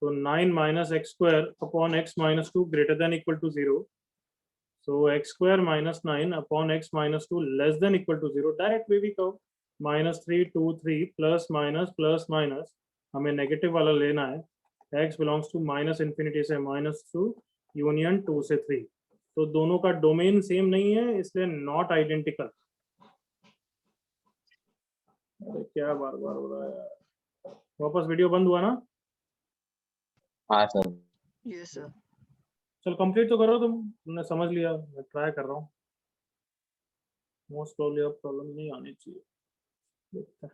तो 9 minus x square upon x minus 2 greater than equal to 0. So x square minus 9 upon x minus 2 less than equal to 0. Direct way भी कहो, minus 3 2 3 plus minus हमें negative वाला लेना है. x belongs to minus infinity से minus 2 union 2 से 3. तो दोनों का डोमेन सेम नहीं है, इसलिए नॉट आइडेंटिकल. अरे क्या बार बार हो रहा है यार. वापस वीडियो बंद हुआ ना? हाँ सर. Yes sir. चल कंप्लीट तो करो तुमने समझ लिया. मैं ट्राई कर रहा हूँ. मोस्ट प्रॉब्ली अब प्रॉब्लम नहीं आनी चाहिए. देखते हैं.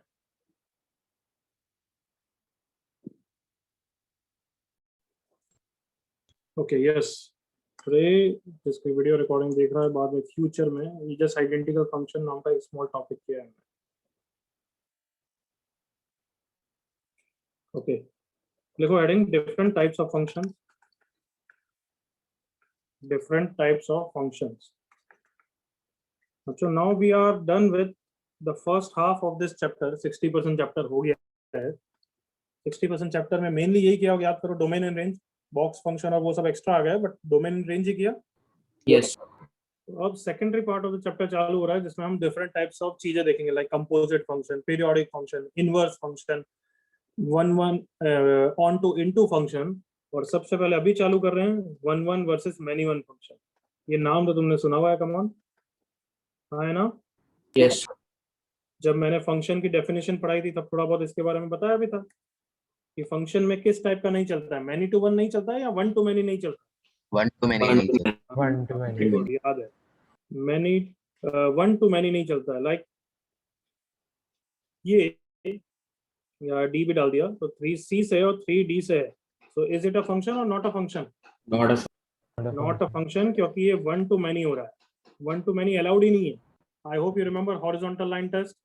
Okay yes. टुडे जिसकी वीडियो रिकॉर्डिंग देख रहा है बाद में फ्यूचर में जस्ट आइडेंटिकल फंक्शन नाम का एक स्मॉल टॉपिक किया है. ओके लिखो heading different types of function. different types of functions. So now we are done with the first half of this chapter. 60% chapter हो गया है. 60% chapter में mainly यही किया. याद करो domain and range, box function और वो सब एक्स्ट्रा आ गया, बट डोमेन एंड रेंज ही किया. यस. अब secondary part of the chapter चालू हो रहा है जिसमें हम डिफरेंट टाइप्स ऑफ चीजें देखेंगे, like composite function, periodic function, inverse function, one onto into function. और सबसे पहले अभी चालू कर रहे हैं one one versus many one function. ये नाम तो तुमने सुना हुआ है, कम ऑन. हाँ है ना? यस. जब मैंने फंक्शन की डेफिनेशन पढ़ाई थी तब थोड़ा बहुत इसके बारे में बताया भी था कि फंक्शन में किस टाइप का नहीं चलता है. मैनी टू वन नहीं चलता है या वन टू मैनी नहीं चलता. वन टू मैनी नहीं चलता. One to many. याद है, मैनी वन टू मैनी नहीं चलता है. लाइक ये डी भी डाल दिया तो 3c से और 3d से है. So is it a function और not a function? Not a function, क्योंकि ये वन टू मैनी हो रहा है. वन टू मैनी अलाउड ही नहीं है. I hope you remember horizontal line test.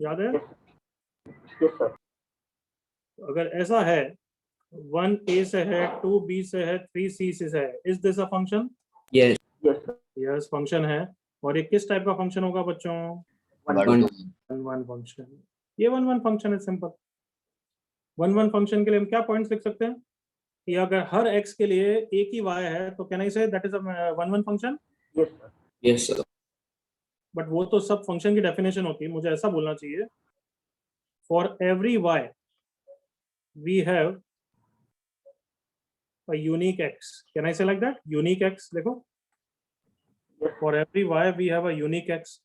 याद है? अगर ऐसा है 1a से है, 2b से है, 3c से है, is this a function? Yes. Yes function है. और ये किस टाइप का फंक्शन होगा बच्चों? One one function. ये वन वन फंक्शन है. सिंपल. वन वन फंक्शन के लिए हम क्या पॉइंट्स लिख सकते हैं कि अगर हर x के लिए एक ही y है तो can I say that is a one one function? Yes sir. But वो तो सब फंक्शन की डेफिनेशन होती है. मुझे ऐसा बोलना चाहिए for every y we have a unique x. Can I say like that? Unique x. देखो, for every y we have a unique x.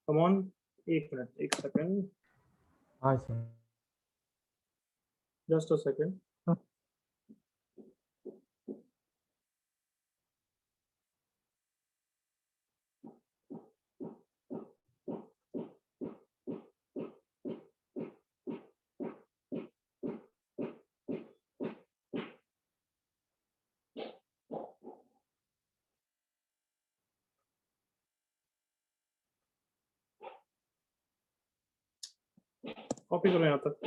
Come on, एक मिनट, एक सेकंड, हाँ sir. Just a second. Copy करो, यहाँ तक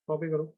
copy करो.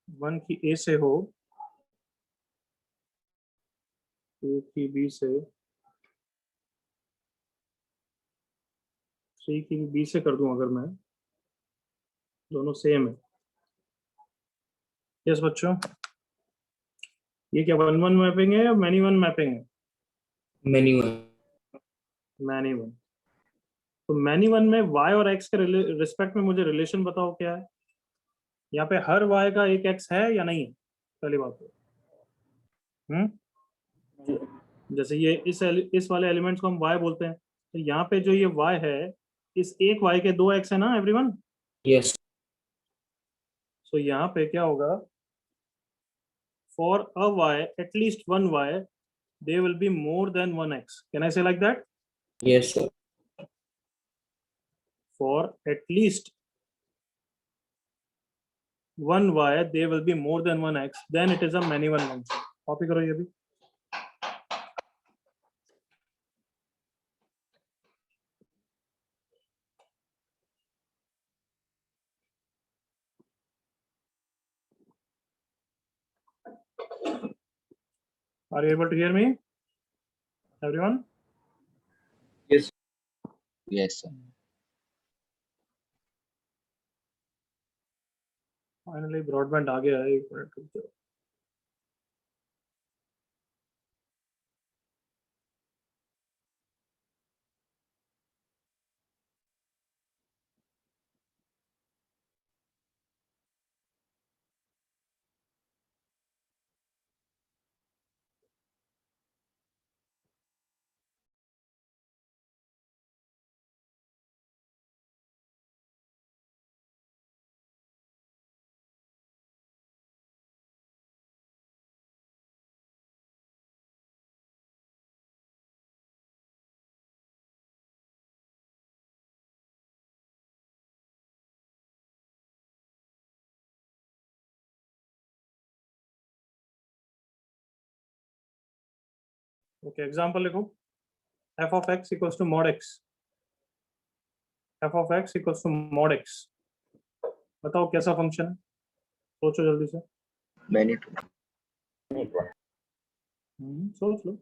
1 की ए से हो, 2 की बी से, 3 की बी से कर दूं अगर मैं, दोनों सेम है। यस बच्चों, ये क्या 1-1 मैपिंग है या मैनी वन मैपिंग है? Many one. Many one. तो मैनी वन में y और x के रिस्पेक्ट में मुझे रिलेशन बताओ क्या है। यहाँ पे हर y का एक x है या नहीं है, पहली बात तो। जैसे ये इस वाले एलिमेंट्स को हम y बोलते हैं, तो यहाँ पे जो ये y है, इस एक y के 2 x है ना एवरीवन। Yes. सो यहाँ पे क्या होगा, for a y at least one y they will be more than 1x. Can I say like that? Yes, sir. For at least one y they will be more than 1x, then it is a many one function. Copy करो ये भी। Are you able to hear me, everyone? Yes. Yes, sir. Finally broadband आ गया है, एक minute रुक जाओ। Okay, example लिखो। f of x equals to mod x, f of x equals to mod x। बताओ कैसा फंक्शन है, सोचो जल्दी से। Many two. सोच लो।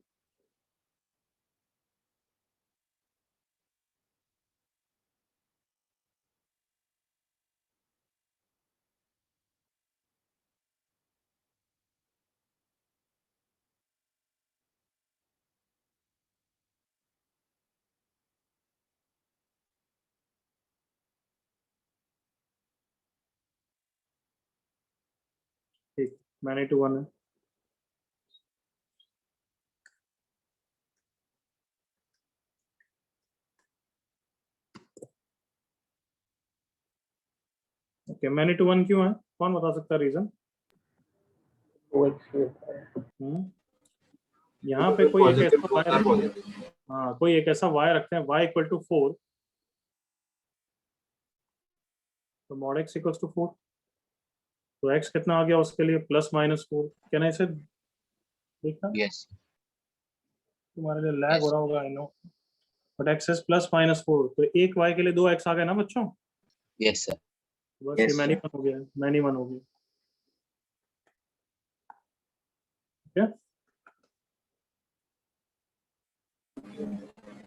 ठीक, मैंने टू वन है। ओके, मैंने टू वन क्यों है, कौन बता सकता है रीजन? यहाँ पे कोई एक ऐसा y रखते हैं, हाँ कोई एक ऐसा y रखते हैं y इक्वल टू 4, तो मॉड x इक्वल टू 4, तो x कितना आ गया उसके लिए, +-4। क्या ना इसे देखना, Yes. तुम्हारे लिए लैग हो Yes. रहा होगा I know, but x is +-4, तो एक y के लिए 2x आ गए ना बच्चों। Yes, sir. बस Yes, ये मैनी sir. वन हो गया, मैनी वन हो गया। ठीक है,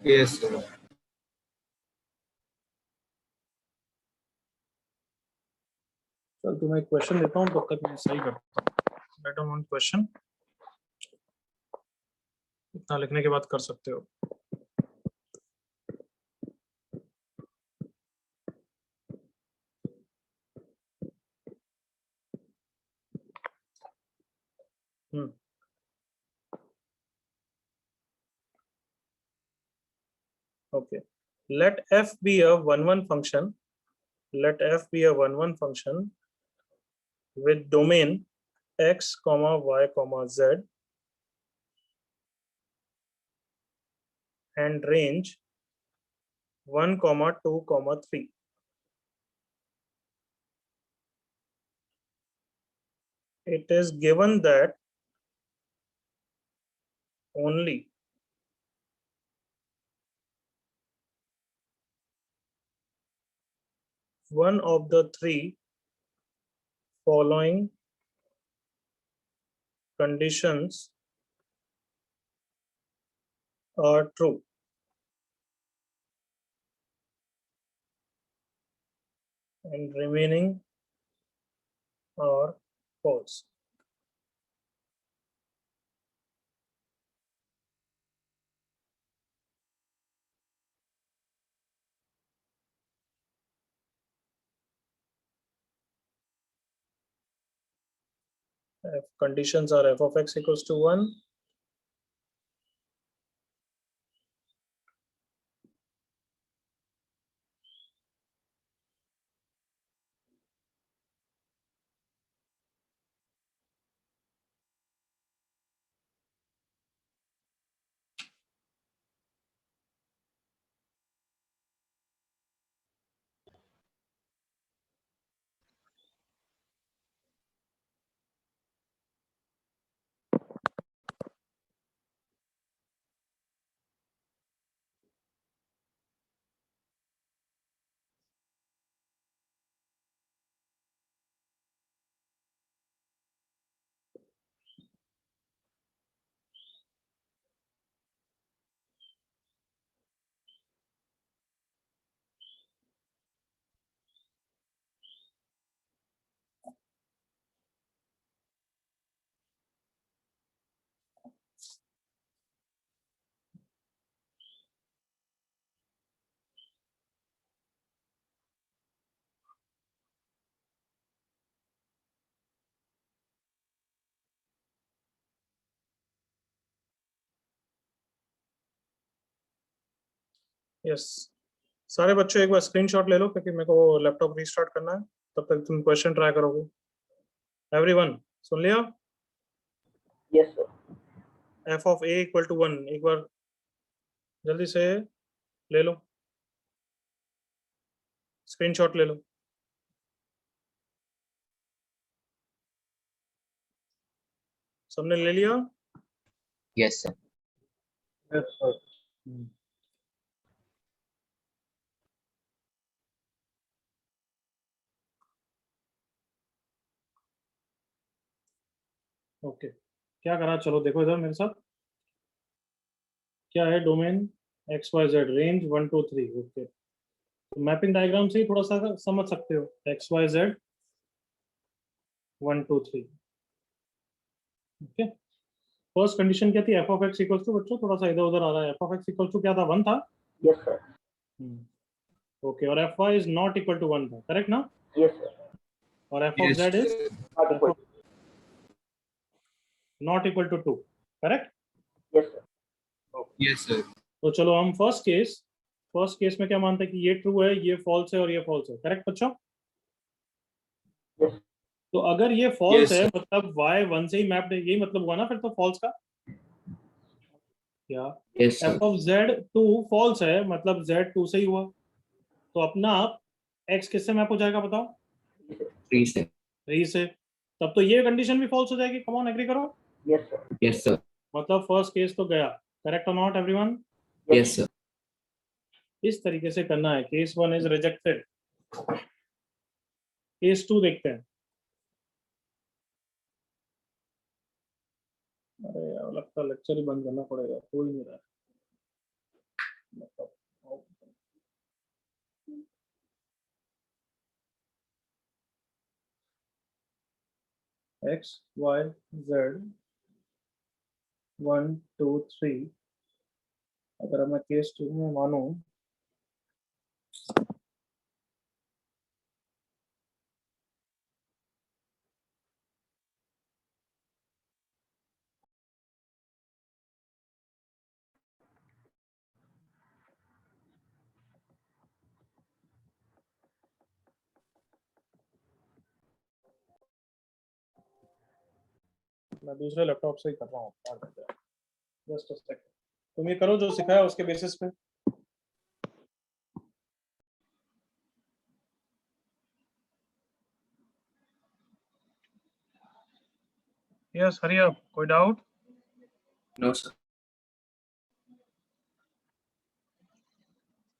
Yes, sir. चल तुम्हें एक क्वेश्चन देता हूँ, तब तक मैं सही करता हूँ। लेट ऑन क्वेश्चन, इतना लिखने के बाद कर सकते हो। Okay, let f be a 1-1 function. Let f be a 1-1 function with domain x, y, z and range 1, 2, 3. It is given that only one of the three following conditions are true. And remaining are false. If conditions are f of x equals to 1, yes सारे बच्चों एक बार screenshot ले लो क्योंकि मेरे को laptop restart करना है, तब तक तुम क्वेश्चन ट्राई करोगे। एवरीवन सुन लिया? Yes sir. F of a equal to 1 एक बार जल्दी से ले लो, स्क्रीनशॉट ले लो। सबने ले लिया? Yes sir. Yes, sir. Okay क्या करा, चलो देखो इधर मेरे साथ। क्या है domain x y z, range 1 2 3। Okay तो मैपिंग डायग्राम से ही थोड़ा सा समझ सकते हो। X y z 1 2 3। Okay first condition क्या थी? F of x equals to, बच्चों थोड़ा सा इधर उधर आ रहा है, f of x equals to क्या था? 1 था। Yes sir. ओके और F Y is not equal to 1 था, करेक्ट ना? Yes sir. और F of Z is not equal to 2, correct? Yes sir. Yes sir. तो चलो हम फर्स्ट केस में क्या मानते हैं कि ये ट्रू है, ये फॉल्स है और ये फॉल्स है, करेक्ट बच्चों? Yes. तो अगर ये फॉल्स Yes, है मतलब y 1 से ही मैप्ड है, यही मतलब हुआ ना फिर तो फॉल्स का। क्या yes f sir. Of z2 false है मतलब z2 से ही हुआ, तो अपना आप x किससे मैप हो जाएगा बताओ? 3 से। 3 से। तब तो ये कंडीशन भी फॉल्स हो जाएगी। कम ऑन एग्री करो। Yes sir. Yes sir. मतलब फर्स्ट केस तो गया, करेक्ट और नॉट एवरीवन? Yes sir. इस तरीके से करना है। केस 1 इज रिजेक्टेड, केस 2 देखते हैं। अरे यार लगता है लेक्चर ही बंद करना पड़ेगा, हो ही नहीं रहा है। एक्स वाई जेड 1 2 3, अगर मैं केस 2 में मानूं मैं दूसरे लैपटॉप से ही कर रहा हूँ, जस्ट अ सेकंड। तुम ये करो जो सिखाया उसके बेसिस पे। यस हरी अप, कोई doubt? No sir.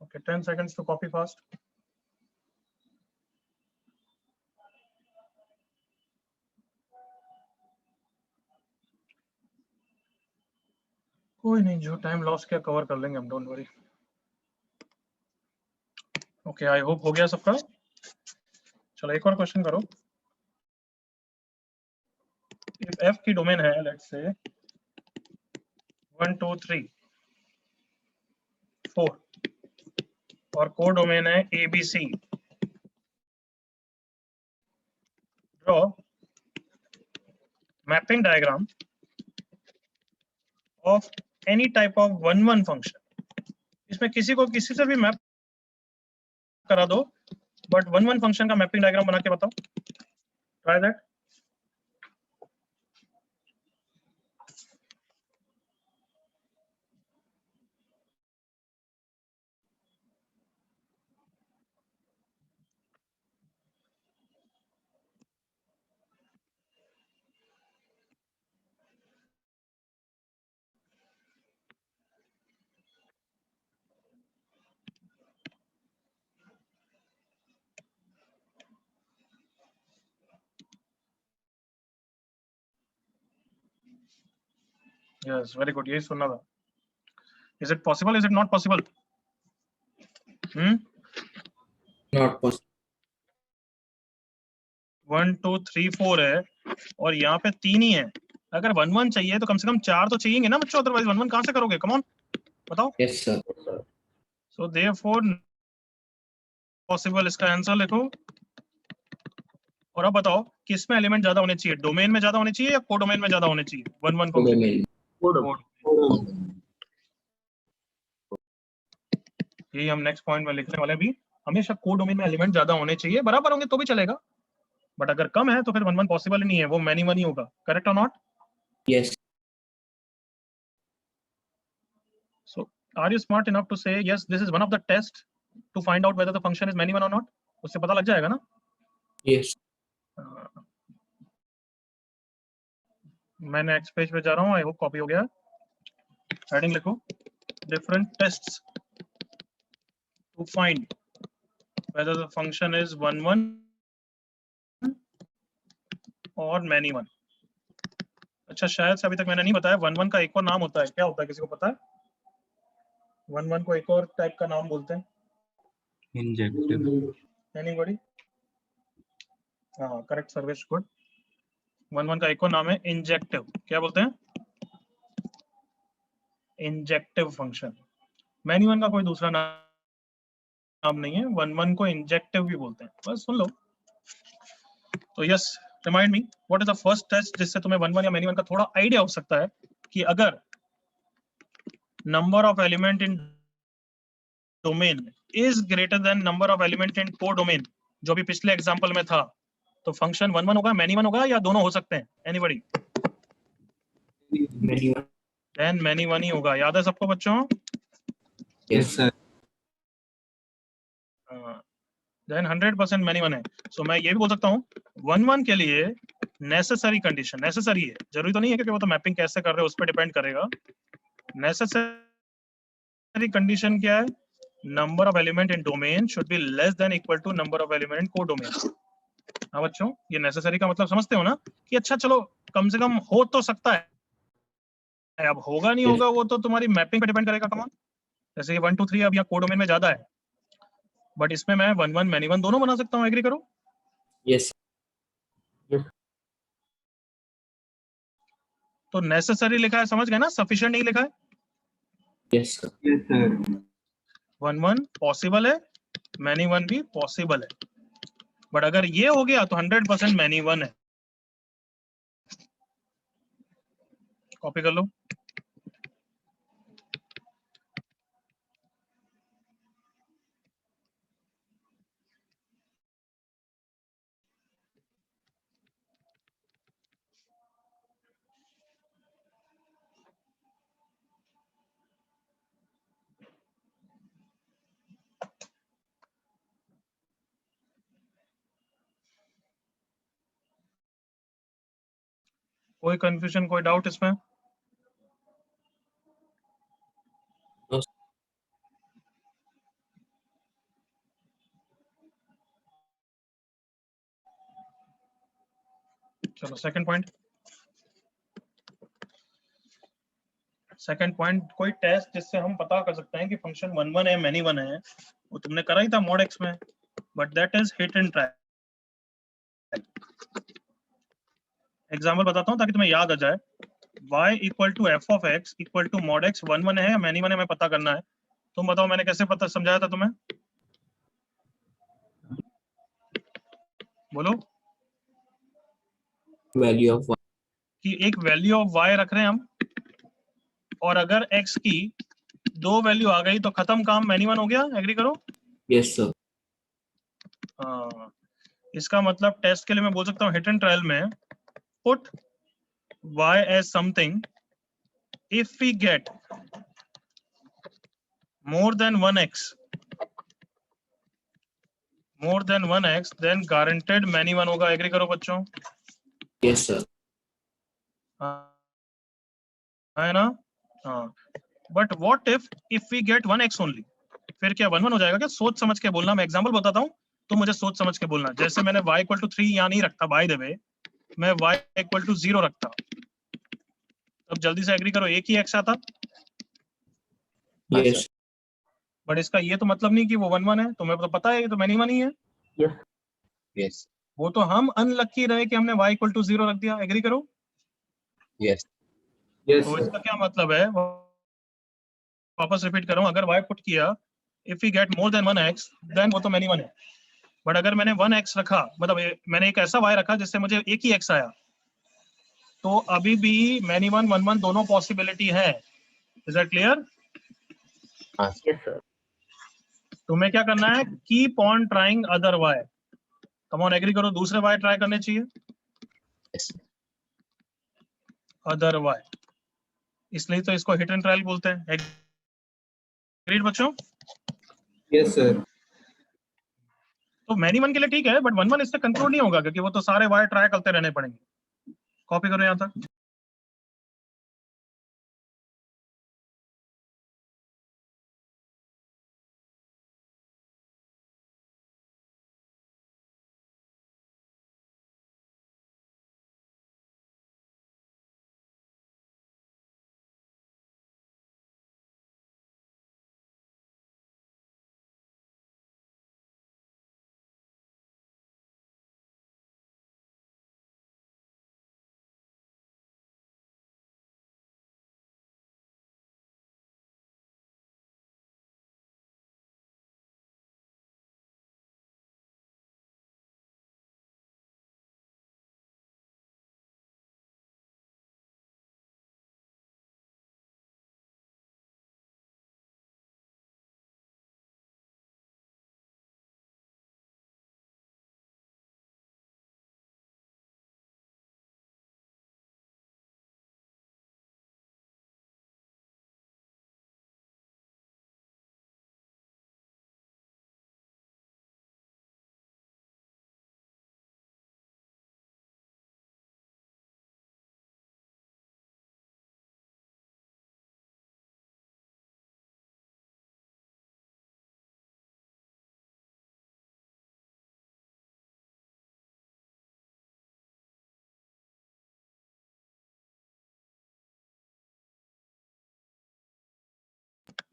Okay 10 seconds to copy fast. कोई नहीं, जो टाइम लॉस किया कवर कर लेंगे हम, don't worry. Okay, I hope हो गया सबका। चलो एक और क्वेश्चन करो। इफ एफ की डोमेन है लेट्स से 1 2 3 4 और कोड डोमेन है ABC, draw mapping diagram of any type of 1 1 function. इसमें किसी को किसी से भी मैप करा दो, बट 1 1 फंक्शन का मैपिंग डायग्राम बना के बताओ। Try that. Yes, very good, यही सुनना था। Is it possible, is it not possible? Not possible. 1 2 3 4 है और यहाँ पे 3 ही है। अगर 1 1 चाहिए तो कम से कम 4 तो चाहिए ना बच्चों, अदरवाइज 1 1 कहाँ से करोगे? कम ऑन बताओ। Yes, sir. So therefore possible, इसका आंसर लिखो। और अब बताओ किसमें एलिमेंट ज्यादा होने चाहिए, डोमेन में ज्यादा होने चाहिए या कोडोमेन में ज्यादा होने चाहिए? 1 1 फंक्शन Domain. यही हम नेक्स्ट पॉइंट में लिखने वाले हैं। भी हमेशा कोडोमेन में एलिमेंट ज्यादा होने चाहिए, बराबर होंगे तो भी चलेगा, बट अगर कम है तो फिर 1 1 पॉसिबल ही नहीं है, वो मैनी वन ही होगा। करेक्ट और not? Yes. So are you smart enough to say yes, this is one of the tests to find out whether the function is many one or not? उससे पता लग जाएगा ना? Yes. मैं next page पे जा रहा हूँ, आई होप कॉपी हो गया। हेडिंग लिखो, different tests to find whether the function is 1 1 और many one। अच्छा, शायद से अभी तक मैंने नहीं बताया, 1 1 का एक और नाम होता है, क्या होता है किसी को पता है? 1 1 को एक और टाइप का नाम बोलते हैं। इंजेक्टिव। एनीबॉडी? हाँ, करेक्ट सर्विस, गुड। 1 1 का एक और नाम है इंजेक्टिव। क्या बोलते हैं? Injective function. मैनी वन का कोई दूसरा नाम नहीं है, 1 1 को इंजेक्टिव भी बोलते हैं, बस सुन लो। तो yes, remind me what is the first test जिससे तुम्हें 1 1 या मैनी वन का थोड़ा आइडिया हो सकता है कि अगर number of element in domain is greater than number of element in codomain, जो भी पिछले एग्जांपल में था, तो फंक्शन 1 1 होगा, मैनी वन होगा, या दोनों हो सकते हैं? Anybody? Many one. Then many one ही होगा। याद है सबको बच्चों? Yes, sir. Then 100% many one है। सो मैं ये भी बोल सकता हूँ 1 1 के लिए नेसेसरी कंडीशन, नेसेसरी है, जरूरी तो नहीं है क्योंकि वो तो मैपिंग कैसे कर रहे हो उस पर डिपेंड करेगा। नेसेसरी कंडीशन क्या है? Number of element in domain should be less than equal to number of element in codomain. हाँ बच्चों, ये नेसेसरी का मतलब समझते हो ना, कि अच्छा चलो कम से कम हो तो सकता है, अब होगा नहीं Yes. होगा वो तो तुम्हारी मैपिंग पे डिपेंड करेगा। कमान, जैसे ये 1 2 3 अब यहाँ कोडोमेन में ज्यादा है, बट इसमें मैं 1 1 मैनी वन दोनों बना सकता हूँ। एग्री करो? Yes. तो नेसेसरी लिखा है, समझ गए ना, सफिशिएंट नहीं लिखा है। Yes, sir. Yes, sir. 1 1 possible है, मैनी वन भी पॉसिबल है, बट अगर ये हो गया तो 100% मैनी वन है। कॉपी कर लो। कोई कंफ्यूजन, कोई डाउट इसमें? No, sir. चलो सेकंड पॉइंट। सेकंड पॉइंट, कोई टेस्ट जिससे हम पता कर सकते हैं कि फंक्शन 1 1 है मैनी 1 है, वो तुमने करा ही था मॉड एक्स में, but that is hit and try. Example बताता हूँ ताकि तुम्हें याद आ जाए। y equal to f of x equal to mod x 1 1 है या मैनी 1 है, मैं पता करना है। तुम बताओ मैंने कैसे पता समझाया था तुम्हें, बोलो। वैल्यू ऑफ कि एक वैल्यू ऑफ y रख रहे हैं हम, और अगर x की 2 वैल्यू आ गई तो खत्म काम, मैनी 1 हो गया। एग्री करो? Yes sir. हाँ, इसका मतलब टेस्ट के लिए मैं बोल सकता हूँ हिट एंड ट्रायल में put y as something, if we get more than 1x then guaranteed many 1 होगा। एग्री करो बच्चों? Yes sir. है ना? हाँ, but what if we get 1x only, फिर क्या 1 1 हो जाएगा क्या? सोच समझ के बोलना। मैं एग्जांपल बताता हूँ तो मुझे सोच समझ के बोलना। जैसे मैंने y इक्वल टू 3 यहाँ नहीं रखता, बाय द वे मैं y इक्वल टू 0 रखता, अब जल्दी से एग्री करो, एक ही x आता। यस बट इसका ये तो मतलब नहीं कि वो 1 1 है, तुम्हें तो पता है ये तो मैनी 1 ही है। यस वो तो हम अनलकी रहे कि हमने y इक्वल टू 0 रख दिया। एग्री करो? यस तो इसका क्या मतलब है, वापस रिपीट कर रहा हूँ, अगर y पुट किया if we get more than 1x then वो तो मैनी 1 है। बट अगर मैंने 1x रखा, मतलब मैंने एक ऐसा y रखा जिससे मुझे एक ही x आया, तो अभी भी मैनी 1 1 1 दोनों पॉसिबिलिटी है। Is that clear? Yes sir. तुम्हें क्या करना है, keep on trying other y। Come on agree करो, दूसरे y ट्राई करने चाहिए, यस अदर y। इसलिए तो इसको हिट एंड ट्रायल बोलते हैं। एग्रीड बच्चों? Yes sir. तो मैनी 1 के लिए ठीक है, बट 1 1 इससे कंक्लूड नहीं होगा क्योंकि वो तो सारे y ट्राई करते रहने पड़ेंगे। कॉपी करो यहाँ तक।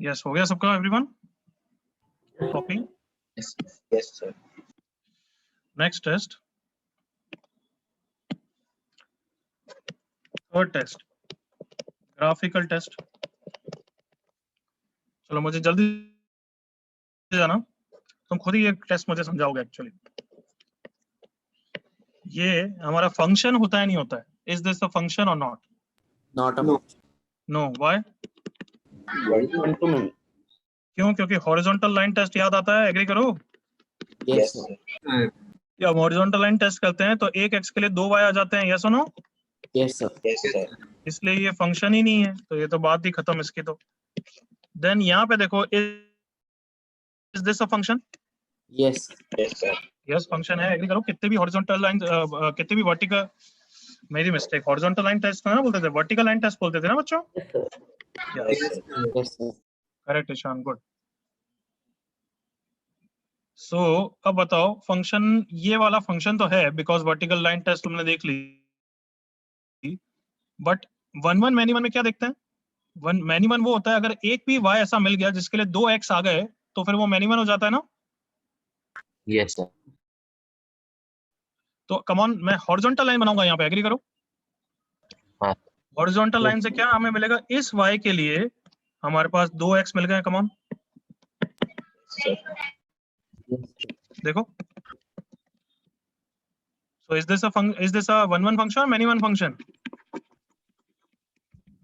यस, हो गया सबका everyone? Copy. Yes sir. Next test, third test, graphical test. चलो मुझे जल्दी से जाना, तुम खुद ही ये टेस्ट मुझे समझाओगे। एक्चुअली ये हमारा फंक्शन होता है नहीं होता है? इज दिस अ फंक्शन और not? Not a no. Why? Function. क्यों? क्योंकि हॉरिजॉन्टल लाइन टेस्ट याद आता है। एग्री करो? Yes sir. या हॉरिजॉन्टल लाइन टेस्ट करते हैं तो एक x के लिए 2 y आ जाते हैं। यस और no? Yes sir. Yes sir. इसलिए ये फंक्शन ही नहीं है, तो ये तो बात ही खत्म इसकी। तो देन यहाँ पे देखो, is this a function? Yes yes sir. Yes function है। एग्री करो? कितने भी हॉरिजॉन्टल लाइन, कितने भी वर्टिकल, मेरी मिस्टेक, हॉरिजॉन्टल लाइन टेस्ट ना बोलते थे, वर्टिकल लाइन टेस्ट बोलते थे ना बच्चों? Yes sir. Correct Ishan, good. So अब बताओ, फंक्शन ये वाला फंक्शन तो है बिकॉज वर्टिकल लाइन टेस्ट तुमने देख ली, बट 1 1 मैनी 1 में क्या देखते हैं? वन मैनी वन वो होता है अगर एक भी y ऐसा मिल गया जिसके लिए 2x आ गए तो फिर वो मैनी वन हो जाता है ना। Yes, sir. तो कम ऑन मैं हॉरिजॉन्टल लाइन बनाऊंगा यहाँ पे, एग्री करो। हाँ। हॉरिजॉन्टल लाइन से क्या हमें मिलेगा, इस y के लिए हमारे पास 2x मिल गए। कम ऑन देखो, so is this a 1-1 function or many one function?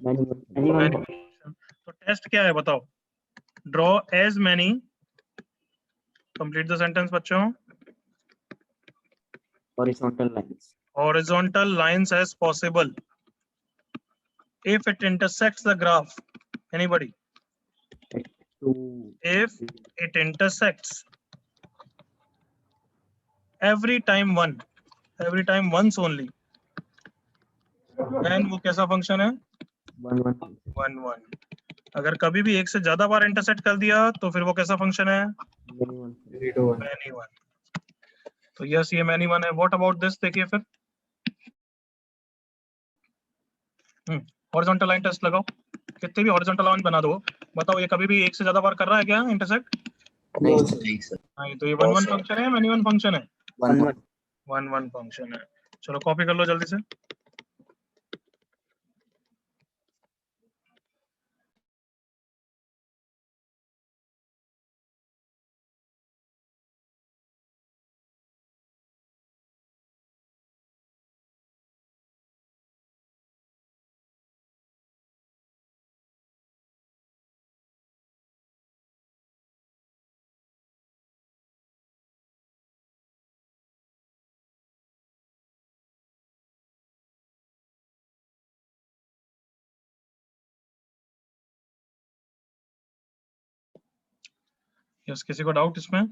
Anyone? तो टेस्ट क्या है बताओ, draw as many, complete the sentence बच्चों, Horizontal lines. horizontal lines as possible if it intersects the graph. Anybody? Two. If it intersects every time once only, then वो कैसा function है, 1-1। अगर कभी भी एक से ज्यादा बार इंटरसेक्ट कर दिया तो फिर वो कैसा फंक्शन है, मैनी वन। तो यस ये मैनी वन है। व्हाट अबाउट दिस, देखिए फिर हॉरिजॉन्टल लाइन टेस्ट लगाओ, कितने भी हॉरिजॉन्टल लाइन बना दो, बताओ ये कभी भी एक से ज्यादा बार कर रहा है क्या इंटरसेक्ट? नहीं सर। नहीं, तो ये 1-1 फंक्शन है, मैनी वन फंक्शन है, 1-1. 1-1 फंक्शन है। चलो कॉपी कर लो जल्दी से। यस किसी को डाउट इसमें?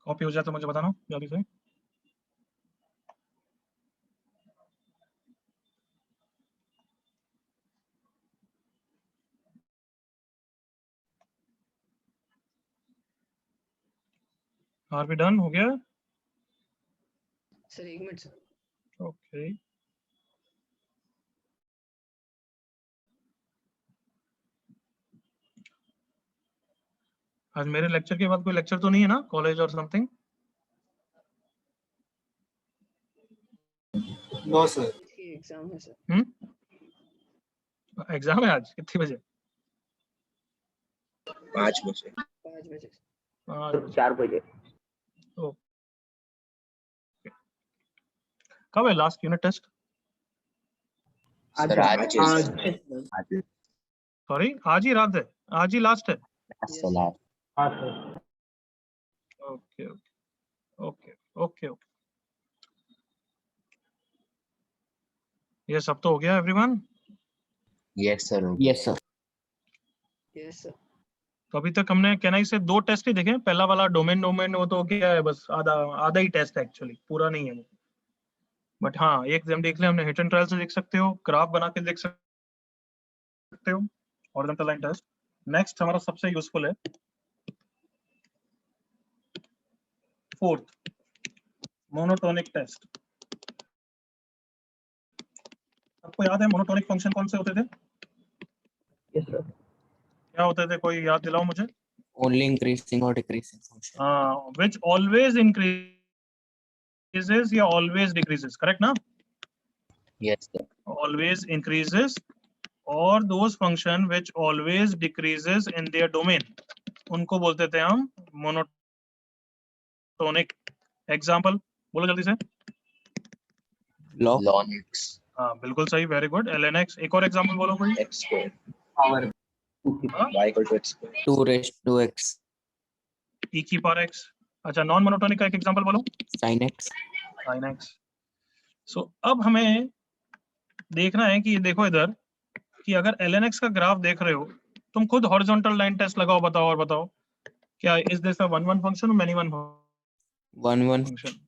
कॉपी हो जाए तो मुझे बताना जल्दी से। आर बी डन, हो गया? Sir 1 minute sir. ओके आज मेरे लेक्चर के बाद कोई लेक्चर तो नहीं है ना, कॉलेज और समथिंग? No sir. एग्जाम है सर। एग्जाम है आज, कितने बजे? 5 बजे। 4 बजे. कब है लास्ट यूनिट टेस्ट? सर आज. सॉरी आज ही रात है, आज ही लास्ट है। हाँ sir. Okay okay okay okay. ये सब तो हो गया everyone? Yes sir. Yes sir. Yes sir. तो अभी तक हमने केनाई से 2 टेस्ट ही देखे। पहला वाला डोमेन वो तो क्या है, बस आधा ही टेस्ट है एक्चुअली, पूरा नहीं है वो। बट हाँ एक एग्जाम देख ले हमने, हिट एंड ट्रायल से देख सकते हो, ग्राफ बना के देख सकते हो, हॉरिजॉन्टल लाइन टेस्ट। नेक्स्ट हमारा सबसे यूजफुल है 4th मोनोटोनिक टेस्ट। आपको याद है मोनोटोनिक फंक्शन कौन से होते थे? Yes sir. क्या होते थे, कोई याद दिलाओ मुझे। Only increasing or decreasing function. which always increases या always decreases, correct ना? Yes sir. Always increases or those function which always decreases in their domain, उनको बोलते थे हम मोनोटोनिक। एग्जाम्पल बोलो जल्दी से। Log x. हाँ बिल्कुल सही, वेरी गुड। ln x। एक और एग्जाम्पल बोलो कोई। X square. Power. Y equal to x square. 2 raised to x. e की पावर x। अच्छा नॉन मोनोटोनिक का एक एग्जाम्पल बोलो। Sin x. sin x। सो अब हमें देखना है कि देखो इधर कि अगर ln x का ग्राफ देख रहे हो, तुम खुद हॉरिजॉन्टल लाइन टेस्ट लगाओ, बताओ और बताओ क्या इज दिस अ 1-1 फंक्शन और मैनी वन 1-1. फंक्शन?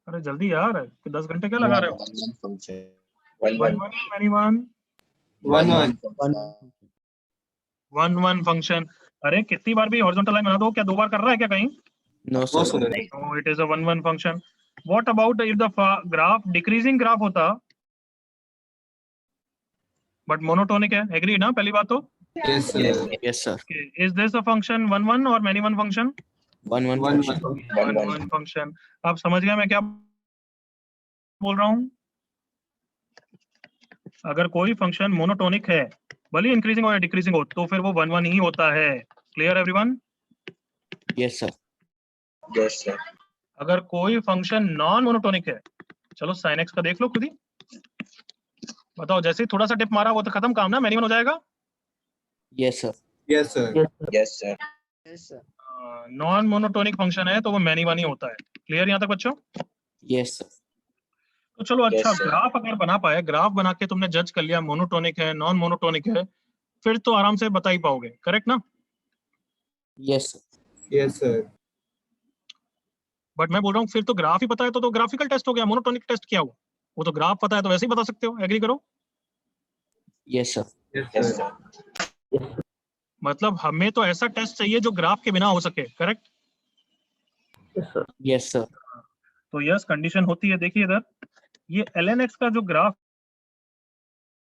अरे जल्दी यार, 10 घंटे क्या लगा रहे हो? 1-1 function. 1 anyone? 1 function. अरे कितनी बार भी हॉरिजॉन्टल लाइन बना दो, क्या 2 बार कर रहा है क्या कहीं? No, sir. No, it is a 1 function. What about if the graph decreasing graph होता but monotonic है? Agree ना पहली बात तो? Yes, sir. Yes, sir. Okay. Is this a function 1 or many one function? 1 function. 1 function. आप समझ गए मैं क्या बोल रहा हूँ? अगर कोई फंक्शन मोनोटोनिक है, भले इंक्रीजिंग हो या डिक्रीजिंग हो, तो फिर वो 1 ही होता है. Clear everyone? Yes, sir. Yes, sir. अगर कोई फंक्शन नॉन मोनोटोनिक है, चलो sin x का देख लो खुद ही, बताओ. जैसे ही थोड़ा सा टिप मारा वो तो खत्म काम ना, मैनी वन हो जाएगा. Yes, sir. Yes, sir. Yes, sir. Yes, sir. Non monotonic function है तो वो मैनी वन ही होता है. क्लियर यहाँ तक बच्चों? Yes, sir. तो चलो अच्छा, Yes, sir. ग्राफ अगर बना पाए, ग्राफ बना के तुमने जज कर लिया मोनोटोनिक है नॉन मोनोटोनिक है, फिर तो आराम से बता ही पाओगे. करेक्ट ना? Yes, sir. Yes, sir. But मैं बोल रहा हूँ फिर तो ग्राफ ही पता है तो ग्राफिकल टेस्ट हो गया. मोनोटोनिक टेस्ट क्या हुआ? वो तो ग्राफ पता है तो वैसे ही बता सकते हो. एग्री करो? Yes, sir. Yes, Yes, sir. sir. मतलब हमें तो ऐसा टेस्ट चाहिए जो ग्राफ के बिना हो सके. करेक्ट? Yes, sir. तो यस कंडीशन होती है. देखिए इधर ये ln x का जो ग्राफ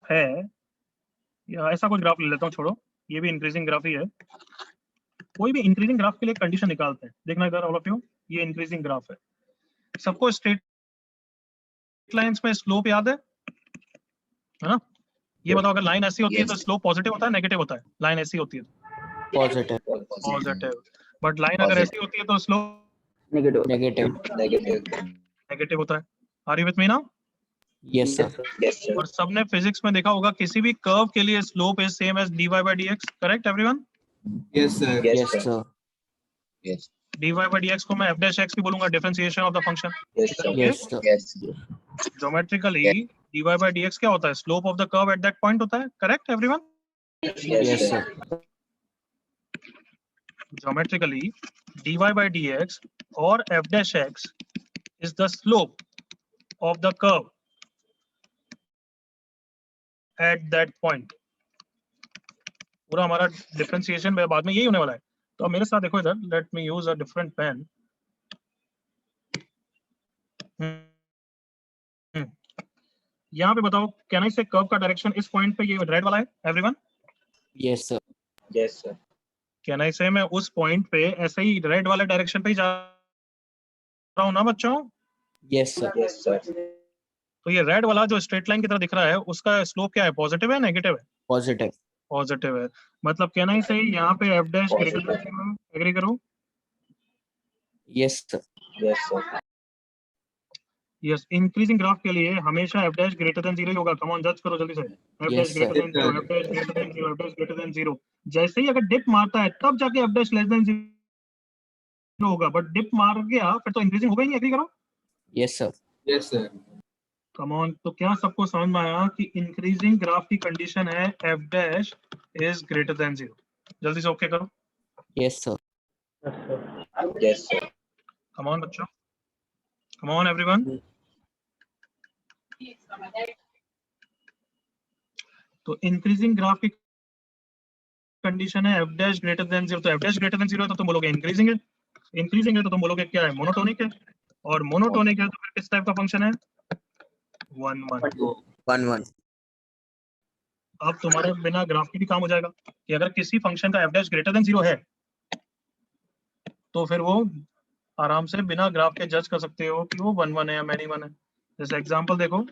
है, या ऐसा कुछ ग्राफ ले लेता हूँ, छोड़ो, ये भी इंक्रीजिंग ग्राफ ही है. कोई भी इंक्रीजिंग ग्राफ के लिए कंडीशन निकालते हैं. देखना इधर ऑल ऑफ यू, ये इंक्रीजिंग ग्राफ है. सबको स्ट्रेट लाइंस में स्लोप याद है ना? ये बताओ, अगर लाइन ऐसी होती है तो Yes. स्लोप पॉजिटिव होता है नेगेटिव होता है? लाइन ऐसी होती है Positive. पॉजिटिव, बट लाइन अगर ऐसी होती है तो स्लोप Negative. Negative. नेगेटिव होता है. Are you with me now? Yes, sir. Yes, sir. और सबने फिजिक्स में देखा होगा किसी भी कर्व के लिए slope is same as dy by dx. Correct everyone? Yes, sir. Yes, Yes, sir. sir. Yes. dy by dx को मैं f dash x भी बोलूंगा, differentiation of the function. Yes, sir. Yes, sir. Yes. Geometrically dy by dx क्या होता है? Slope of the curve at that point होता है. Correct everyone? Yes, sir. Geometrically, dy by dx or f dash x is the slope of the curve at that point. पूरा हमारा differentiation में बाद में यही होने वाला है. तो अब मेरे साथ देखो इधर, let me use a different pen. यहाँ पे बताओ, कैन आई से कर्व का डायरेक्शन इस पॉइंट पे ये रेड वाला है everyone? Yes, sir. Yes, sir. Can I से मैं उस पॉइंट पे ऐसे ही रेड वाले डायरेक्शन पे ही जा रहा हूँ ना बच्चों? Yes, sir. Yes, sir. तो ये रेड वाला जो स्ट्रेट लाइन की तरह दिख रहा है, उसका स्लोप क्या है? पॉजिटिव है नेगेटिव है? Positive. पॉजिटिव है. मतलब कहना ही सही, यहाँ पे f dash greater than 0. Agree करो? Yes, sir. Yes, sir. Yes. Increasing graph के लिए हमेशा f डैश ग्रेटर देन 0 ही होगा. कम ऑन जज करो जल्दी से. f Yes, dash sir. Greater than 0, f dash greater than 0, f dash greater than 0. जैसे ही अगर डिप मारता है तब जाके f डैश लेस देन 0 होगा, बट डिप मार गया फिर तो इंक्रीजिंग होगा ही नहीं. एग्री करो? Yes, sir. Yes, sir. Come on. तो क्या सबको समझ में आया कि इंक्रीजिंग ग्राफ की कंडीशन है f dash is greater than 0? जल्दी से ओके करो. Yes, sir. Yes, sir. Come on बच्चों, कम ऑन एवरीवन. तो इंक्रीजिंग ग्राफ की कंडीशन है f डैश ग्रेटर देन 0. तो f डैश ग्रेटर देन 0 है तो तुम बोलोगे इंक्रीजिंग है. इंक्रीजिंग है तो तुम बोलोगे क्या है? मोनोटोनिक है. और मोनोटोनिक है तो फिर किस टाइप का फंक्शन है? 1 1. 1. अब तुम्हारे बिना ग्राफ के भी काम हो जाएगा कि अगर किसी फंक्शन का f डैश ग्रेटर देन 0 है तो फिर वो आराम से बिना ग्राफ के जज कर सकते हो कि वो 1 1 है या मैनी 1 है. जैसे एग्जांपल देखो,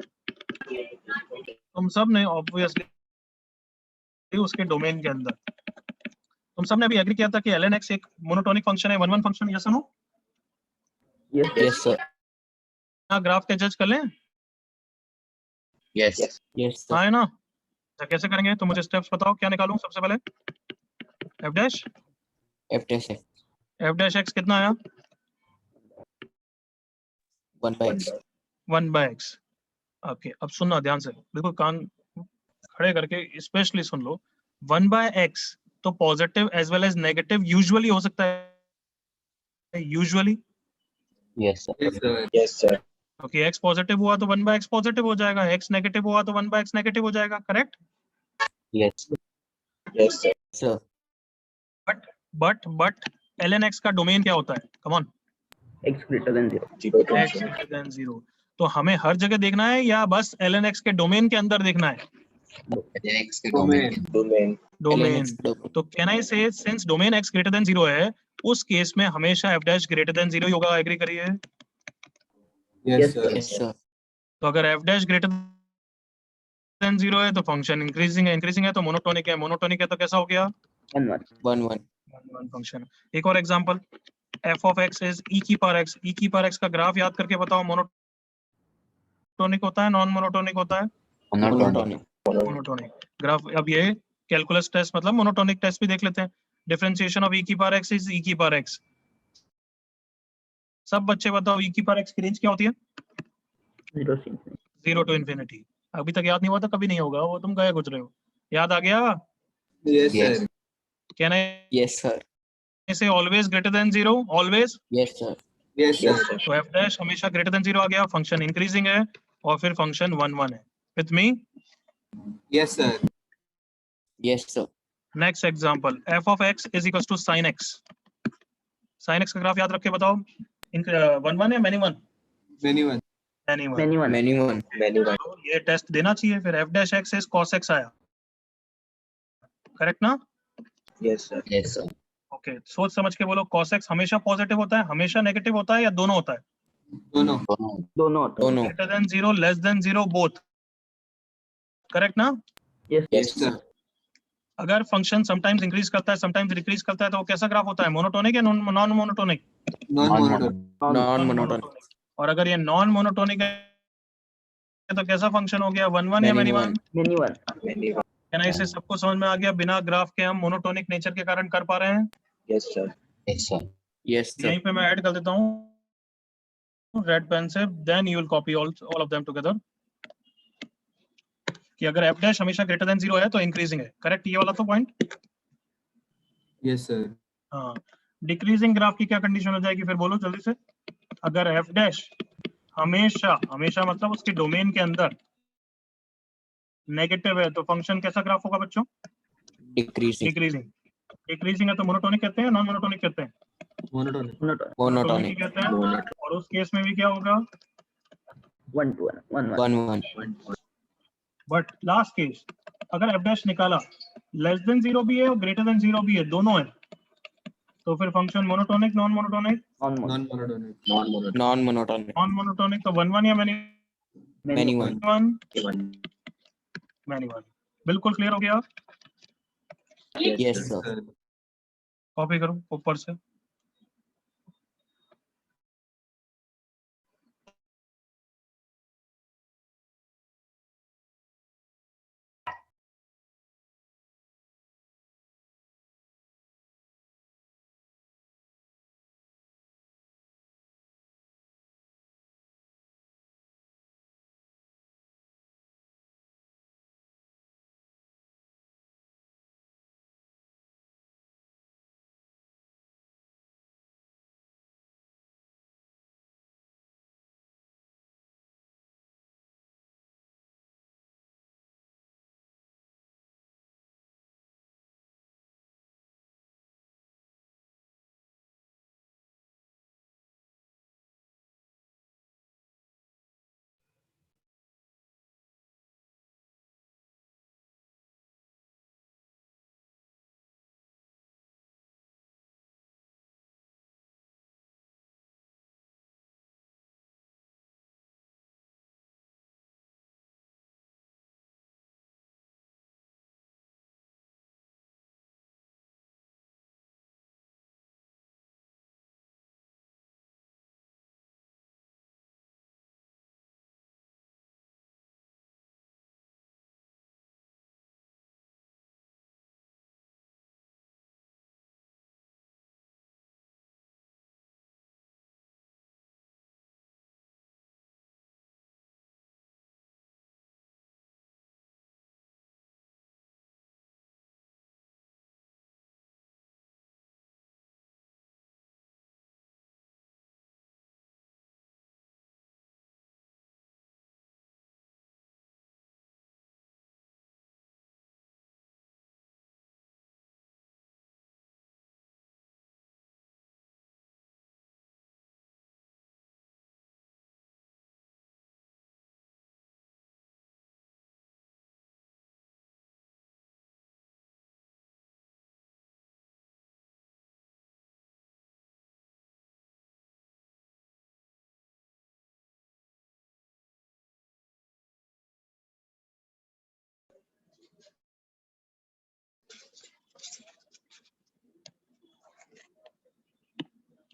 तुम सब ने ऑब्वियसली उसके डोमेन के अंदर तुम सब ने अभी एग्री किया था कि ln x एक मोनोटोनिक फंक्शन है, 1 1 function. Yes no? Yes, sir. Graph के जज कर लें? Yes. Yes, sir. हाँ है ना? तो कैसे करेंगे? तो मुझे स्टेप्स बताओ, क्या निकालूं सबसे पहले? f dash F dash X. f dash x कितना आया? 1 by X. 1 by x. Okay. अब सुनना ध्यान से, बिल्कुल कान खड़े करके स्पेशली सुन लो. 1 by x तो positive as well as negative usually हो सकता है. Usually Yes, sir. Yes, sir. Yes, sir. क्योंकि x पॉजिटिव हुआ तो 1/x पॉजिटिव हो जाएगा, x नेगेटिव हुआ तो 1/x नेगेटिव हो जाएगा, correct? Yes. Yes, sir. Sir. But ln x का डोमेन क्या होता है? Come on, x greater than 0. 0 to x greater than 0. तो हमें हर जगह देखना है या बस ln x के डोमेन के अंदर देखना है? X के Domain. domain. Domain. LNX domain. तो कैन आई से since domain x greater than 0 है, उस केस में हमेशा f डैश ग्रेटर देन 0 होगा, एग्री करिए? Yes, sir. Yes, sir. तो अगर f डैश ग्रेटर देन 0 है तो फंक्शन इंक्रीजिंग है तो मोनोटोनिक है, मोनोटोनिक है तो कैसा हो गया? 1 1. 1 1. One function. एक और example, f of x is e की पावर x, e की पावर x का ग्राफ याद करके बताओ, मोनोटोनिक होता है नॉन मोनोटोनिक होता है? Monotonic. Monotonic graph. अब ये कैलकुलस टेस्ट मतलब मोनोटोनिक टेस्ट भी देख लेते हैं। डिफरेंशिएशन ऑफ e की पावर x इज e की पावर x। सब बच्चे बताओ e की पावर x की रेंज क्या होती है? 0 से infinity. 0 to infinity. अभी तक याद नहीं हुआ तो कभी नहीं होगा, वो तुम गए गुजरे हो। याद आ गया? Yes, Yes. sir. Can I Yes, sir. से always greater than 0? Always. Yes, sir. Yes, Yes, sir. sir. तो f डैश हमेशा ग्रेटर देन 0 आ गया, फंक्शन इंक्रीजिंग है और फिर फंक्शन 1 1 है। With me? Yes, sir. Yes, sir. Next example, f of x is equals to sin x। sin x का graph याद रख के बताओ, 1 1 या many 1? Many one. many 1। Many one. Many one. Many one. तो ये टेस्ट देना चाहिए। फिर f dash x is cos x आया, करेक्ट ना? Yes, sir. Yes, sir. Okay, सोच समझ के बोलो, cos x हमेशा पॉजिटिव होता है, हमेशा नेगेटिव होता है या दोनों होता है? दोनों. दोनों होते हैं. Dono. Greater than 0, less than 0, both, correct ना? Yes. Yes, Yes, sir. sir. अगर फंक्शन समटाइम्स इंक्रीज करता है समटाइम्स डिक्रीज करता है तो वो कैसा ग्राफ होता है? मोनोटोनिक या नॉन मोनोटोनिक? Non-monotonic. Non-monotonic. और अगर ये नॉन मोनोटोनिक है तो कैसा फंक्शन हो गया? 1 1 या Many many one. 1? Many one. Many one. क्या ना इसे सबको समझ में आ गया? बिना ग्राफ के हम मोनोटोनिक नेचर के कारण कर पा रहे हैं। Yes, sir. Yes, sir. Yes, sir. यहीं पे मैं ऐड कर देता हूँ रेड पेन से, then you will copy all of them together. कि अगर f डैश हमेशा ग्रेटर देन 0 है तो इंक्रीजिंग है, करेक्ट? ये वाला तो पॉइंट। Yes, sir. हाँ, डिक्रीजिंग ग्राफ की क्या कंडीशन हो जाएगी फिर बोलो जल्दी से? अगर f डैश हमेशा हमेशा मतलब उसके डोमेन के अंदर नेगेटिव है तो फंक्शन कैसा ग्राफ होगा बच्चों? Decreasing. डिक्रीजिंग। डिक्रीजिंग है तो मोनोटोनिक कहते हैं, नॉन मोनोटोनिक कहते हैं? Monotonic. Monotonic. मोनोटोनिक ही Monotonic. कहते हैं। और उस केस में भी क्या होगा? 1 to 1. 1 1. 1 1. One, one. But last case, अगर f डैश निकाला लेस देन 0 भी है और ग्रेटर देन 0 भी है, दोनों है, तो फिर function monotonic non monotonic? On one. Non-monotonic. Non-monotonic. Non-monotonic. Non monotonic. तो 1 1 या many Many one. 1? One. many 1। बिल्कुल क्लियर हो गया? Yes, Yes, sir. sir. Copy करो ऊपर से।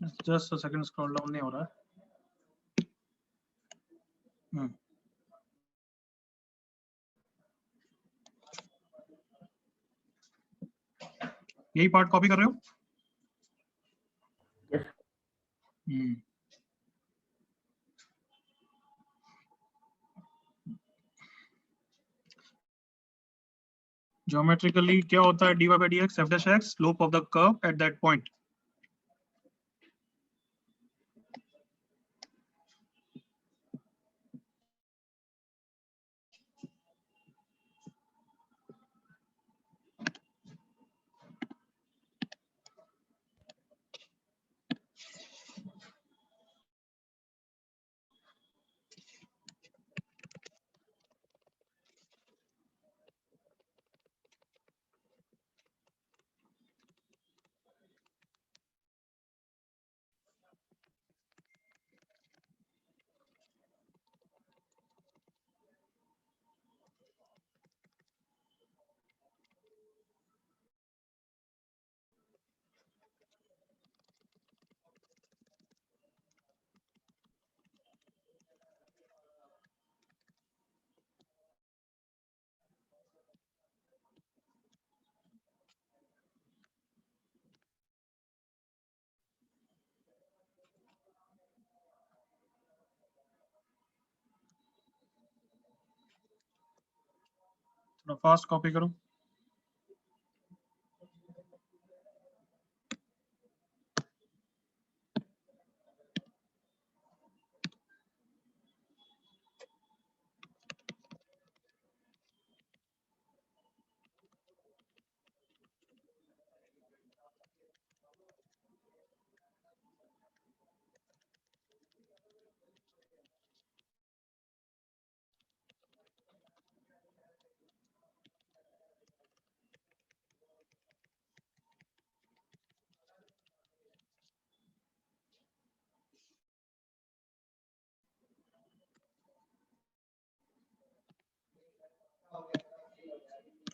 Just a second, scroll down नहीं हो रहा है। यही पार्ट कॉपी कर रहे हो? Yes. ज्योमेट्रिकली क्या होता है dy by dx f dash x, slope of the curve at that point. थोड़ा फास्ट कॉपी करो।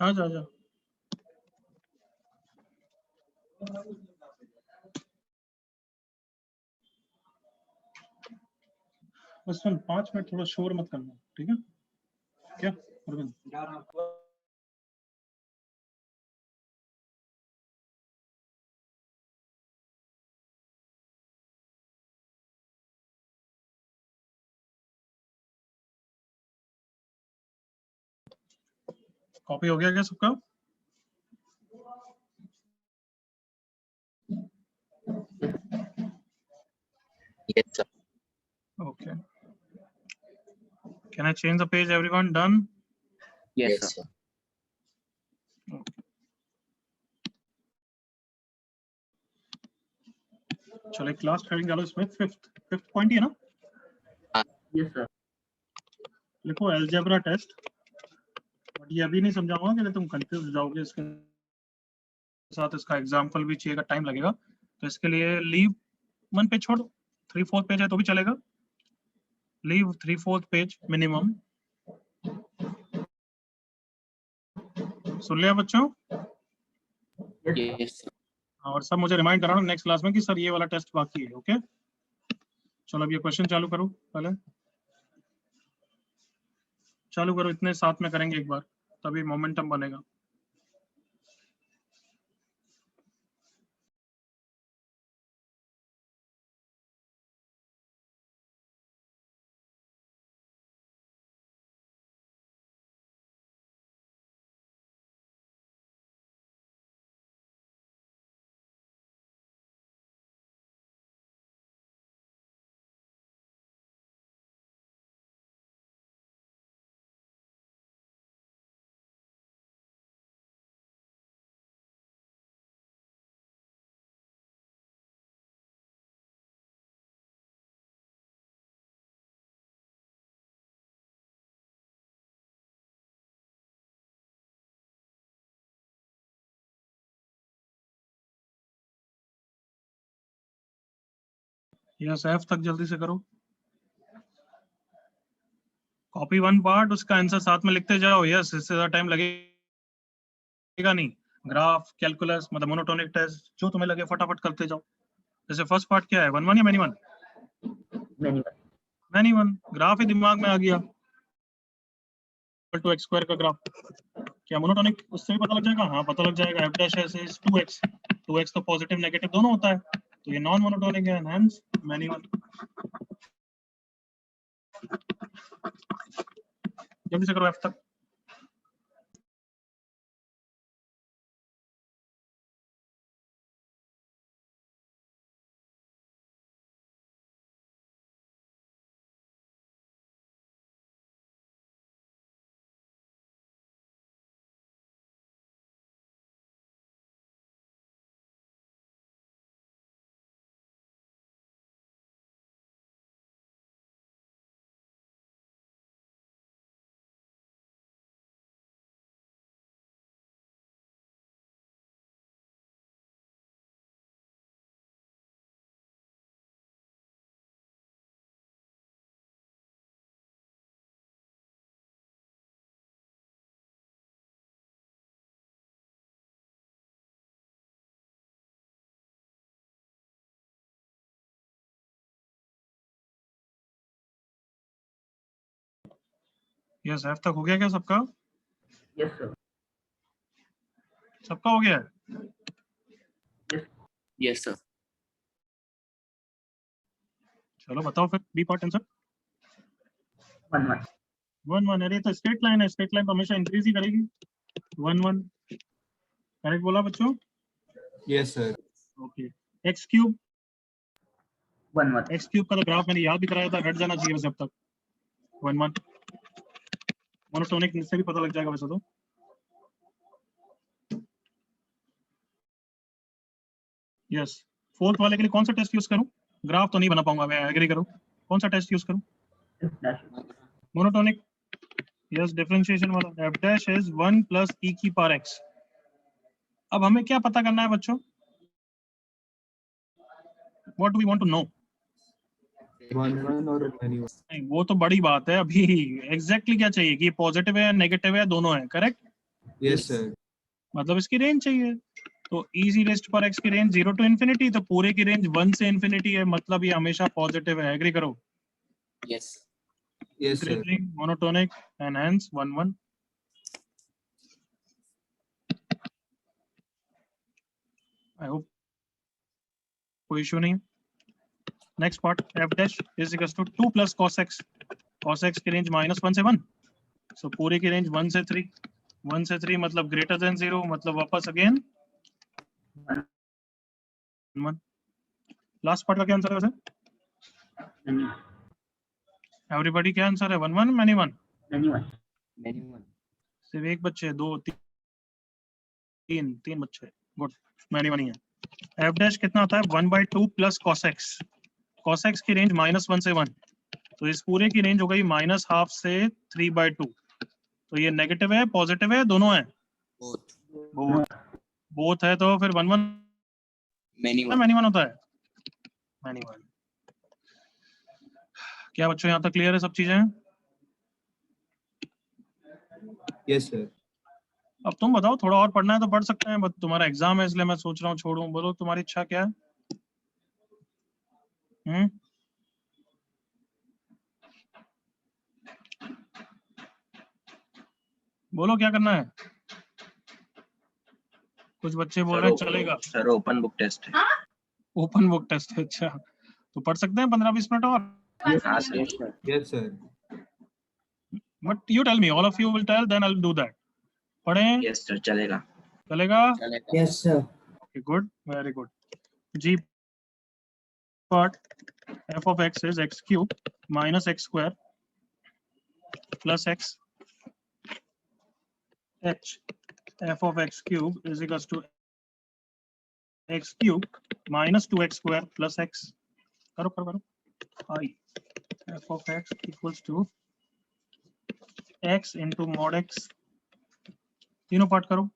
आजा आजा। बस सुन, 5 मिनट थोड़ा शोर मत करना, ठीक है क्या अरविंद? कॉपी हो गया क्या सबका? Yes, sir. Okay. Can I change the page? Everyone done? Yes, Yes, sir. sir. चलो एक लास्ट हेडिंग डालो इसमें, फिफ्थ पॉइंट ही है ना? Yes, sir. लिखो अलजेब्रा टेस्ट। बट ये अभी नहीं समझाऊंगा कि तुम कंफ्यूज हो जाओगे, इसके साथ इसका एग्जांपल भी चाहिए, टाइम लगेगा। तो इसके लिए लीव 1 पेज छोड़, 3/4 पेज है तो भी चलेगा। Leave 3/4 page minimum. सुन लिया बच्चों? Yes, sir. और सब मुझे रिमाइंड कराना नेक्स्ट क्लास में कि सर ये वाला टेस्ट बाकी है। ओके चलो अब ये क्वेश्चन चालू करो, पहले चालू करो, इतने साथ में करेंगे एक बार, तभी मोमेंटम बनेगा। यस एफ तक जल्दी से करो। कॉपी 1 पार्ट, उसका आंसर साथ में लिखते जाओ। यस इससे ज्यादा टाइम लगेगा नहीं। ग्राफ, कैलकुलस, मतलब मोनोटोनिक टेस्ट, जो तुम्हें लगे फटाफट करते जाओ। जैसे फर्स्ट पार्ट क्या है, 1 1 या मैनी 1? Many. मैनी 1, ग्राफ ही दिमाग में आ गया, टू एक्स स्क्वायर का ग्राफ। क्या मोनोटोनिक उससे भी पता लग जाएगा? हाँ पता लग जाएगा। F dash is 2x, 2x तो पॉजिटिव नेगेटिव दोनों होता है, तो ये नॉन मोनोटोनिक है, हेंस मैनी 1। जल्दी से करो एफ तक। यस, एफ तक हो गया क्या सबका? Yes, sir. सबका हो गया है? Yes, sir. चलो बताओ फिर बी पार्ट आंसर। 1 1. 1 1, अरे तो स्ट्रेट लाइन है, स्ट्रेट लाइन तो हमेशा इंक्रीज ही करेगी। 1 1 करेक्ट बोला बच्चों? Yes, sir. Okay. X cube, 1 1. X cube का तो ग्राफ मैंने याद भी कराया था, हट जाना चाहिए वैसे अब तक। 1 1 मोनोटोनिक से भी पता लग जाएगा वैसे तो। यस, फोर्थ वाले के लिए कौन सा टेस्ट यूज करूं? ग्राफ तो नहीं बना पाऊंगा मैं, एग्री करो। कौन सा टेस्ट यूज करूं? F dash. Monotonic. Yes, differentiation वाला। एफ डैश इज 1 प्लस ई की पावर एक्स। अब हमें क्या पता करना है बच्चों? What do we want to know? 1 1 और many 1. नहीं, वो तो बड़ी बात है। अभी एग्जैक्टली क्या चाहिए कि ये पॉजिटिव है नेगेटिव है दोनों है, करेक्ट? Yes, sir. मतलब इसकी रेंज चाहिए। तो इजी रेस्ट पर एक्स की रेंज 0 टू इंफिनिटी, तो पूरे की रेंज 1 से इंफिनिटी है, मतलब ये हमेशा पॉजिटिव है, एग्री करो। Yes. Yes, sir. Increasing monotonic and hence 1 1। I hope कोई इशू नहीं है। Next part, f dash is equal to 2 plus cos x। cos x की रेंज -1 से 1, सो पूरे की रेंज 1 से 3। 1 से 3 मतलब ग्रेटर देन 0, मतलब वापस अगेन 1। लास्ट पार्ट का क्या आंसर है वैसे? Many. एवरीबॉडी क्या आंसर है? 1 1 मैनी 1? Many 1. Many 1. सिर्फ एक बच्चे, 2 3 3 बच्चे, गुड, मैनी 1 ही है। एफ डैश कितना आता है? 1/2 plus cos x। cos x की रेंज -1 से 1, तो इस पूरे की रेंज हो गई -12 से 3/2। तो ये नेगेटिव है पॉजिटिव है दोनों है? Both. बोथ है, तो फिर 1 1 Many 1. मैनी 1 होता है। मैनी 1। क्या बच्चों यहाँ तक क्लियर है सब चीजें? Yes, sir. अब तुम बताओ, थोड़ा और पढ़ना है तो पढ़ सकते हैं, बट तुम्हारा एग्जाम है इसलिए मैं सोच रहा हूँ छोड़ूं। बोलो तुम्हारी इच्छा क्या है? बोलो क्या करना है? कुछ बच्चे बोल रहे हैं चलेगा। सर ओपन बुक टेस्ट है। ओपन बुक टेस्ट है, अच्छा तो पढ़ सकते हैं 15-20 मिनट और। हाँ sir. Yes, sir. Yes, sir. But you tell me, all of you will tell, then I will do that. पढ़ें? यस सर चलेगा। चलेगा? Chaleka. Yes sir. Okay good, very good. G part, f of x is x cube minus x square plus x h। f of x cube is equals to x cube minus 2x square plus x। करो करो करो। I f of x equals to x into mod x। तीनों part करो।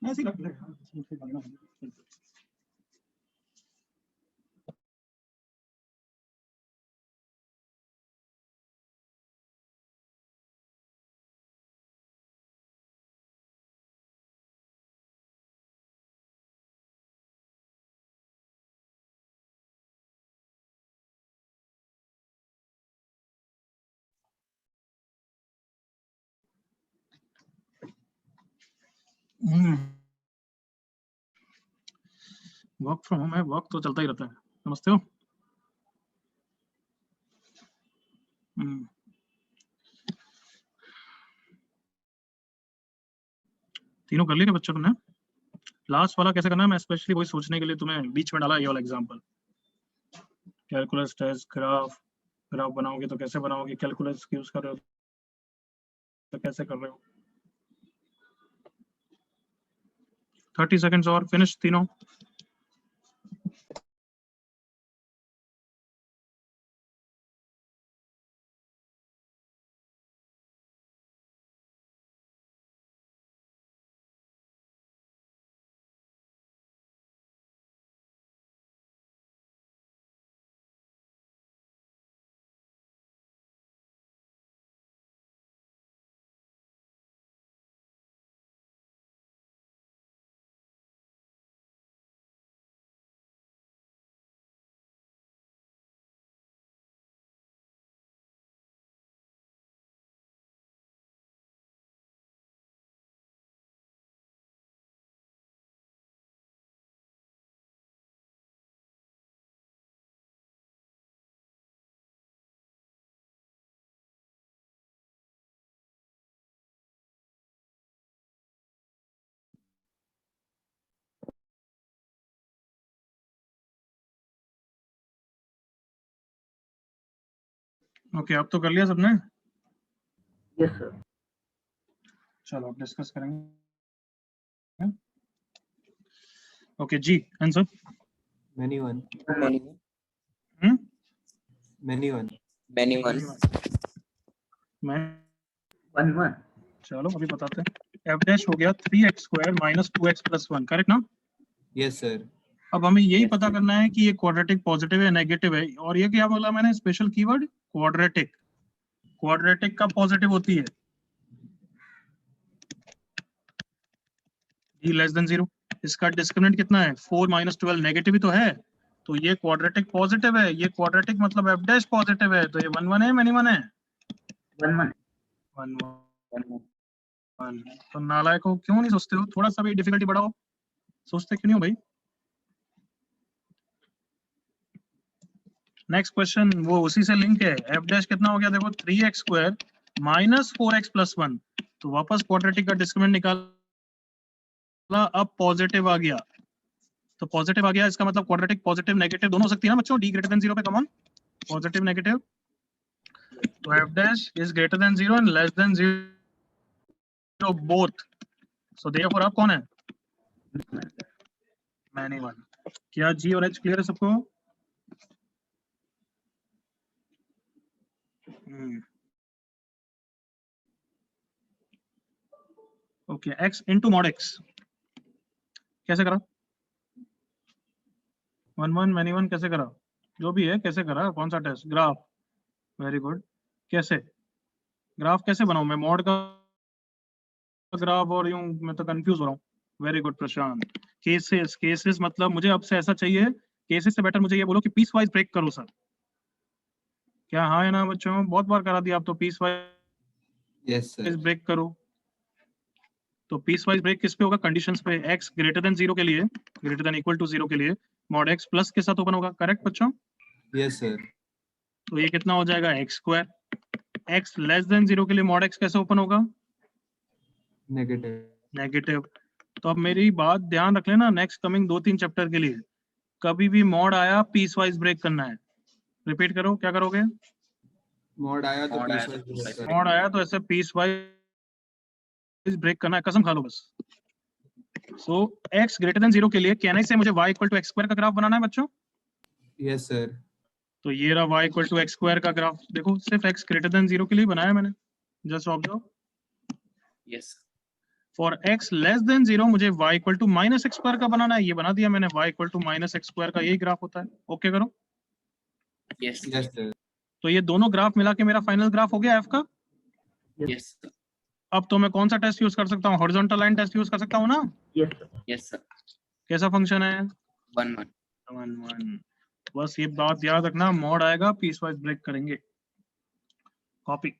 ऐसे ही रख ले। Work from home है, work तो चलता ही रहता है, समझते हो। तीनों कर लिए क्या बच्चों तुमने? लास्ट वाला कैसे करना है मैं स्पेशली वही सोचने के लिए तुम्हें बीच में डाला ये वाला example. Calculus test graph, graph बनाओगे तो कैसे बनाओगे, कैलकुलस यूज कर रहे हो तो कैसे कर रहे हो। 30 सेकंड्स और फिनिश तीनों। ओके अब तो कर लिया सबने। Yes sir. चलो अब डिस्कस करेंगे। ओके जी answer. Many one. Many, Many one. many one. मैं 1 1 चलो अभी बताते हैं। एफ डैश हो गया 3x square minus 2x plus 1, correct ना। Yes, sir. अब हमें यही पता करना है कि ये क्वाड्रेटिक पॉजिटिव है नेगेटिव है, और ये क्या बोला मैंने स्पेशल कीवर्ड क्वाड्रेटिक। क्वाड्रेटिक का पॉजिटिव होती है d लेस देन 0। इसका डिस्क्रिमिनेंट कितना है 4 माइनस 12, नेगेटिव ही तो है, तो ये क्वाड्रेटिक पॉजिटिव है। ये क्वाड्रेटिक मतलब एफ डैश पॉजिटिव है, तो ये 1 1 है मैनी 1 है 1 1 1 1। तो नालायक हो क्यों नहीं सोचते हो, थोड़ा सा भी डिफिकल्टी बढ़ाओ, सोचते क्यों नहीं हो भाई। नेक्स्ट क्वेश्चन वो उसी से लिंक है। एफ डैश कितना हो गया देखो 3x square minus 4x plus 1, तो वापस क्वाड्रेटिक का डिस्क्रिमिनेंट निकाला, अब पॉजिटिव आ गया, तो पॉजिटिव आ गया, इसका मतलब क्वाड्रेटिक पॉजिटिव नेगेटिव दोनों हो सकती है ना बच्चों, d ग्रेटर देन 0 पे कॉमन पॉजिटिव नेगेटिव, तो f dash is greater than 0 and less than 0 both, so therefore आप कौन है मैनी वन। क्या g और h क्लियर है सबको? Okay x into mod x कैसे करा? 1 1 मैनी 1 कैसे करा, जो भी है कैसे करा, कौन सा टेस्ट? Graph, very good. कैसे ग्राफ कैसे बनाऊं मैं, मॉड का ग्राफ और यूं, मैं तो कंफ्यूज हो रहा हूँ। वेरी गुड प्रशांत। केसेस, केसेस मतलब मुझे अब से ऐसा चाहिए, केसेस से बेटर मुझे ये बोलो कि पीस वाइज ब्रेक करो सर। क्या हाँ है ना बच्चों, बहुत बार करा दिया आप तो, piecewise Yes, sir. Break करो। तो पीस वाइज ब्रेक किस पे होगा, कंडीशंस पे। x ग्रेटर देन 0 के लिए, ग्रेटर देन इक्वल टू 0 के लिए मॉड x प्लस के साथ ओपन होगा, करेक्ट बच्चों? Yes, sir. तो ये कितना हो जाएगा x square. x less than 0 के लिए मॉड x कैसे ओपन होगा, Negative. नेगेटिव। तो अब मेरी बात ध्यान रख लेना नेक्स्ट कमिंग 2-3 चैप्टर के लिए, कभी भी मॉड आया पीस वाइज ब्रेक करना है, रिपीट करो, क्या करोगे? मॉड आया तो Mod आया पीस तो piece वाइज wise मॉड आया तो ऐसे पीस वाइज ब्रेक करना है, कसम खा लो बस। सो x ग्रेटर देन 0 के लिए कहने से मुझे y equal to x square का ग्राफ बनाना है बच्चों। Yes sir. तो ये रहा y equal to x square का ग्राफ, देखो सिर्फ x ग्रेटर देन 0 के लिए बनाया मैंने, just observe. yes for x less than 0 मुझे y equal to minus x square का बनाना है, ये बना दिया मैंने, y equal to minus x square का यही ग्राफ होता है। ओके करो। yes yes sir. तो ये दोनों ग्राफ मिला के मेरा फाइनल ग्राफ हो गया f का। yes अब तो मैं कौन सा टेस्ट यूज कर सकता हूँ? हॉरिजॉन्टल लाइन टेस्ट यूज कर सकता हूँ ना। Yes, sir. yes sir कैसा फंक्शन है? 1 1 1 बस ये बात याद रखना, मॉड आएगा पीस वाइज ब्रेक करेंगे। कॉपी।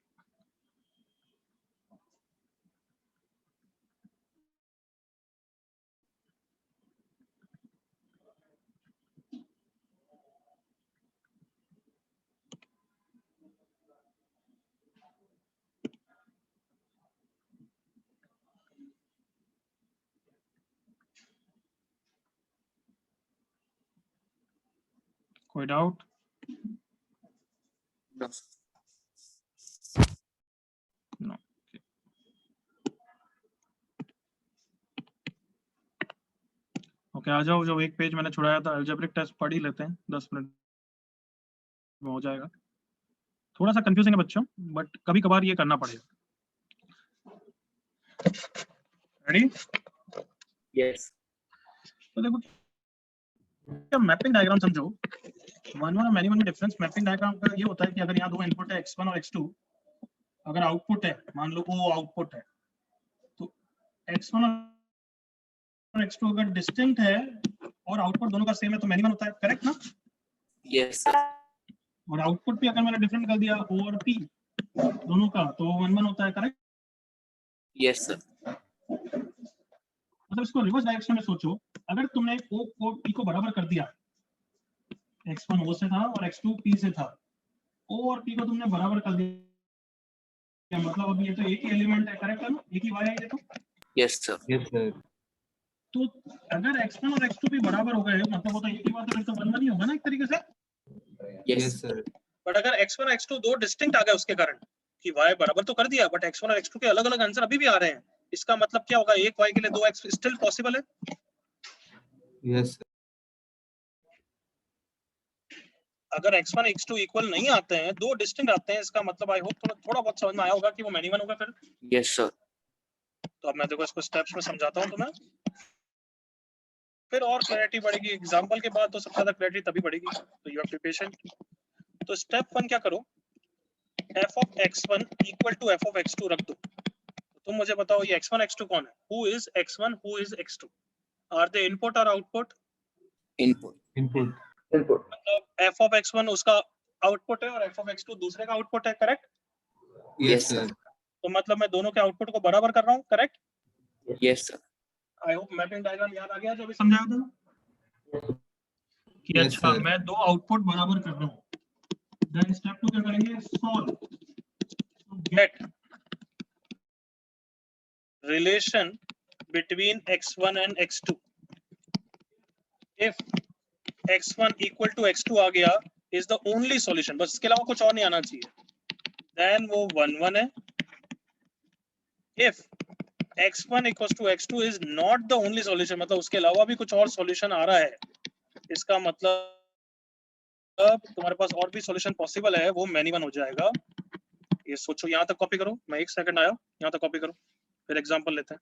कोई डाउट? no no. ओके आ जाओ, जो एक पेज मैंने छुड़ाया था अलजेब्रिक टेस्ट पढ़ ही लेते हैं, 10 मिनट में हो जाएगा। थोड़ा सा कंफ्यूजिंग है बच्चों, बट कभी कभार ये करना पड़ेगा। रेडी? yes तो देखो क्या मैपिंग डायग्राम समझो। वन और मैनी वन में डिफरेंस मैपिंग डायग्राम का ये होता है कि अगर यहाँ दो इनपुट है x1 और x2, अगर आउटपुट है, मान लो वो आउटपुट है, तो x1 और x2 अगर डिस्टिंक्ट है और आउटपुट दोनों का सेम है तो मैनी वन होता है, करेक्ट ना? yes sir और आउटपुट भी अगर मैंने डिफरेंट कर दिया o और p दोनों का, तो 1 1 होता है, करेक्ट? yes sir मतलब इसको रिवर्स डायरेक्शन में सोचो, अगर तुमने o को p को बराबर कर दिया, x1 o से था और x2 p से था, o और p को तुमने बराबर कर दिया, मतलब अब ये तो एक ही एलिमेंट है, करेक्ट है ना? एक ही y है ये तो। yes sir yes sir. तो अगर x1 और x2 भी बराबर हो गए, मतलब वो तो एक ही बात है, फिर तो 1 1 ही होगा ना एक तरीके से। yes yes sir. बट अगर x1 और x2 दो डिस्टिंक्ट आ गए उसके कारण कि y बराबर तो कर दिया, बट x1 और x2 के अलग अलग आंसर अभी भी आ रहे हैं, इसका मतलब क्या होगा? एक y के लिए दो x स्टिल पॉसिबल है। Yes sir. अगर x1 x2 इक्वल नहीं आते हैं, दो डिस्टिंक्ट आते हैं, इसका मतलब आई होप थोड़ा बहुत समझ में आया होगा कि वो मैनी वन होगा फिर। yes sir तो अब मैं देखो इसको स्टेप्स में समझाता हूँ तुम्हें, फिर और क्लैरिटी बढ़ेगी। एग्जांपल के बाद तो सबसे ज्यादा क्लैरिटी तभी बढ़ेगी, तो you have to be patient. तो स्टेप 1 क्या करो, f of x1 equal to f of x2 रख दो। तो तुम मुझे बताओ ये x1 x2 कौन है? Who is x1 who is x2? Are they input और आउटपुट? input input. Input. मतलब f of x1 उसका आउटपुट है और f of x2 दूसरे का आउटपुट है, correct? Yes yes sir sir. तो मतलब मैं दोनों के आउटपुट को बराबर कर रहा हूँ, correct? yes sir I hope mapping diagram याद आ गया जो अभी समझाया था कि Yes, अच्छा sir. मैं दो आउटपुट बराबर कर रहा हूँ। देन स्टेप 2 क्या करेंगे, solve to get relation between x1 and x2। If x1 equal to x2 आ गया इज द ओनली सॉल्यूशन, बस इसके अलावा कुछ और नहीं आना चाहिए, देन वो 1 1 है। If x1 equal to x2 is not the only solution, मतलब उसके अलावा भी कुछ और सॉल्यूशन आ रहा है, इसका मतलब तुम्हारे पास और भी सॉल्यूशन पॉसिबल है, वो मैनी वन हो जाएगा। ये सोचो, यहाँ तक कॉपी करो, मैं 1 सेकंड आया, यहाँ तक कॉपी करो, फिर एग्जांपल लेते हैं।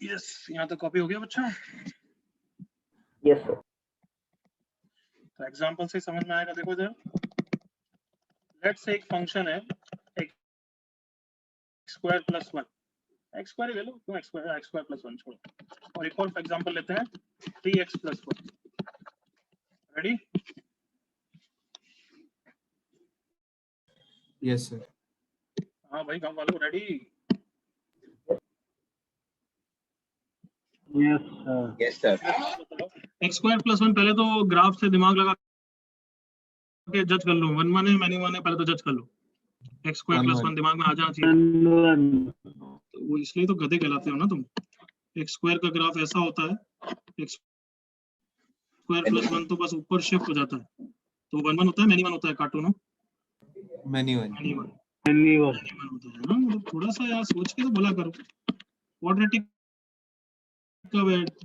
यस, यहाँ तक कॉपी हो गया बच्चा? Yes, sir. तो एग्जांपल से समझ में आएगा। देखो जरा, लेट्स से एक फंक्शन है x square plus 1, x square ले लो, क्यों एक्स स्क्वायर प्लस 1 छोड़ो, और एक और एग्जांपल लेते हैं 3x plus 1। Ready? Yes, sir. हाँ भाई, गाँव वालों ready? Yes, sir. X square plus 1, पहले तो ग्राफ से दिमाग लगा के जज कर लो, 1 1 है मैनी 1 है, पहले तो जज कर लो। एक्स स्क्वायर प्लस 1 दिमाग में आ जाना चाहिए, तो वो इसलिए तो गधे कहलाते हो ना तुम। एक्स स्क्वायर का ग्राफ ऐसा होता है, एक्स स्क्वायर प्लस 1 तो बस ऊपर शिफ्ट हो जाता है, तो 1 1 होता है, मैनी 1 होता है, कार्टून Many one. मैनी 1 होता है ना। मतलब थोड़ा सा यार सोच के तो बोला करो। क्वाड्रेटिक का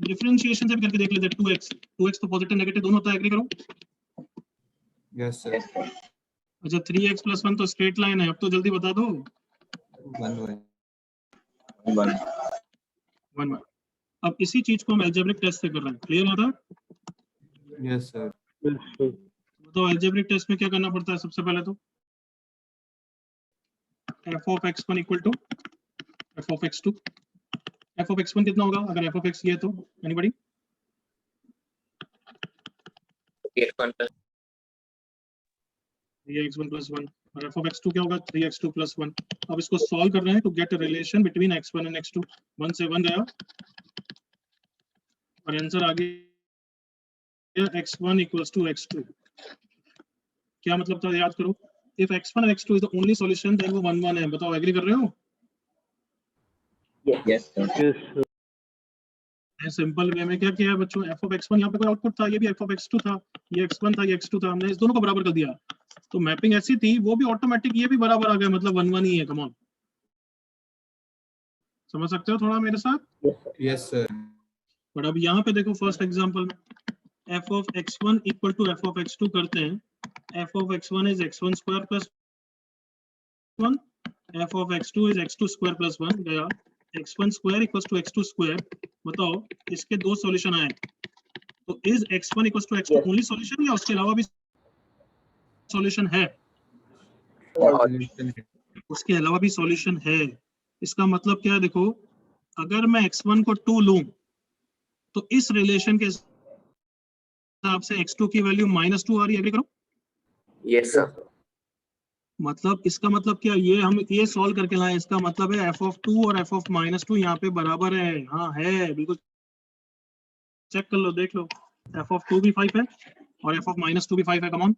डिफरेंशिएशन से भी करके देख लेते हैं। 2x तो पॉजिटिव नेगेटिव दोनों होता है, एग्री करो। Yes, sir. Yes, sir. अच्छा, 3x प्लस 1 तो स्ट्रेट लाइन है, अब तो जल्दी बता दो। 1 1. 1 1 1। अब इसी चीज को हम अलजेब्रिक टेस्ट से कर रहे हैं, क्लियर होता है? Yes, sir. तो अलजेब्रिक टेस्ट में क्या करना पड़ता है? सबसे पहले तो f of x1 equal to f of x2। f of x1 कितना होगा अगर f of x ये तो anybody? 3x1 plus 3x1 plus 1। और f of x2 क्या होगा? 3x2 plus 1। अब इसको सॉल्व कर रहे हैं to get a relation between x1 and x2। 1 से 1 गया और आंसर आ गया x1 equals to x2। क्या मतलब था, याद करो। If x1 and x2 is the only solution, then वो 1 1 है। बताओ, एग्री कर रहे हो? Yes, sir. सिंपल वे में क्या किया है बच्चों, f of x1 यहाँ पे कोई आउटपुट था, ये भी f of x2 था, ये x1 था, ये x2 था, हमने इस दोनों को बराबर कर दिया, तो मैपिंग ऐसी थी, वो भी ऑटोमेटिक ये भी बराबर आ गया, मतलब 1 1 ही है। कम ऑन, समझ सकते हो थोड़ा मेरे साथ? Yes, sir. बट अब यहाँ पे देखो फर्स्ट एग्जांपल में f of x1 equal to f of x2 करते हैं। f of x1 is x1 square plus 1, f of x2 is x2 square plus 1 गया, x1 square equals to x2 square. बताओ इसके दो सॉल्यूशन आए, तो is x1 equals to x2 only solution या उसके अलावा भी सॉल्यूशन है? Solution. उसके अलावा भी सॉल्यूशन है। इसका मतलब क्या है? देखो, अगर मैं x1 को 2 लूं तो इस रिलेशन के हिसाब से x2 की वैल्यू -2 आ रही है, एग्री करो। yes sir, मतलब इसका मतलब क्या, ये हम ये सॉल्व करके लाए, इसका मतलब है f of 2 और f of -2 यहाँ पे बराबर है। हाँ है, बिल्कुल चेक कर लो, देख लो, f of 2 भी 5 है और f of -2 भी 5 है। Come on,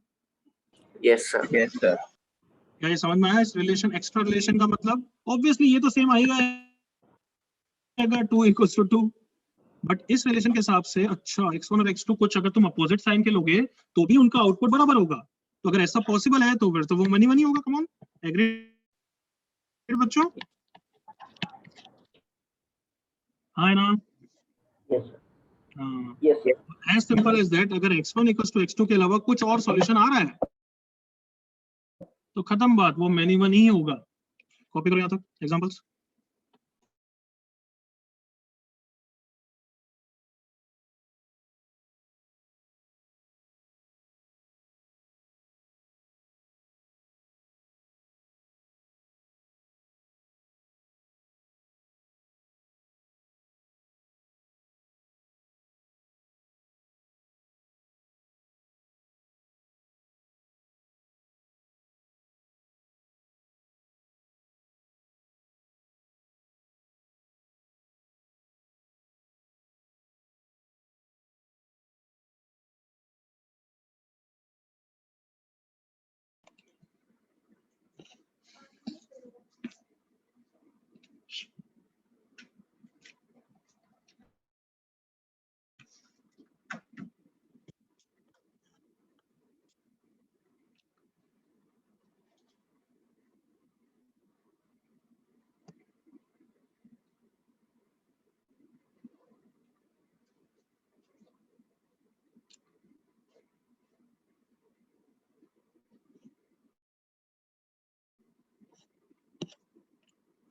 yes sir, Yes, sir. क्या ये समझ में आया? इस रिलेशन, एक्स्ट्रा रिलेशन का मतलब ऑब्वियसली ये तो सेम आएगा 2 इक्वल्स टू 2, बट इस रिलेशन के हिसाब से अच्छा x1 और x2 कुछ अगर तुम अपोजिट साइन के लोगे तो भी उनका आउटपुट बराबर होगा। तो अगर ऐसा पॉसिबल है तो फिर तो वो मनी मनी होगा। कम ऑन, एग्री बच्चों? हाँ ना? Yes, sir. हाँ, Yes, sir. As simple as that. अगर x1 इक्वल्स टू x2 के अलावा कुछ और सॉल्यूशन आ रहा है तो खत्म बात, वो मैनी वन ही होगा। कॉपी करो यहाँ तक एग्जांपल्स।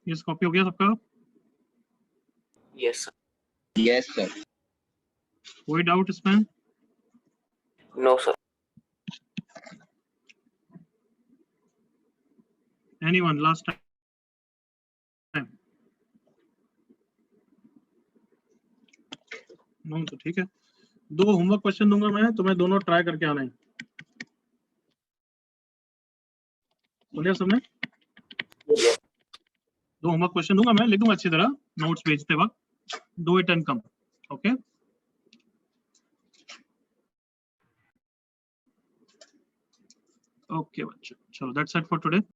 ये कॉपी हो गया सबका? Yes, sir. Yes, sir. कोई डाउट इसमें? No, sir. Anyone last time? No, तो ठीक है। 2 होमवर्क क्वेश्चन दूंगा मैं, तुम्हें दोनों ट्राई करके आना है। सुनिए सबने? 2 होमवर्क क्वेश्चन दूंगा मैं, लिख दूंगा अच्छी तरह नोट्स भेजते वक्त। Do it and come. Okay, okay बच्चों, चलो दैट्स इट फॉर टुडे।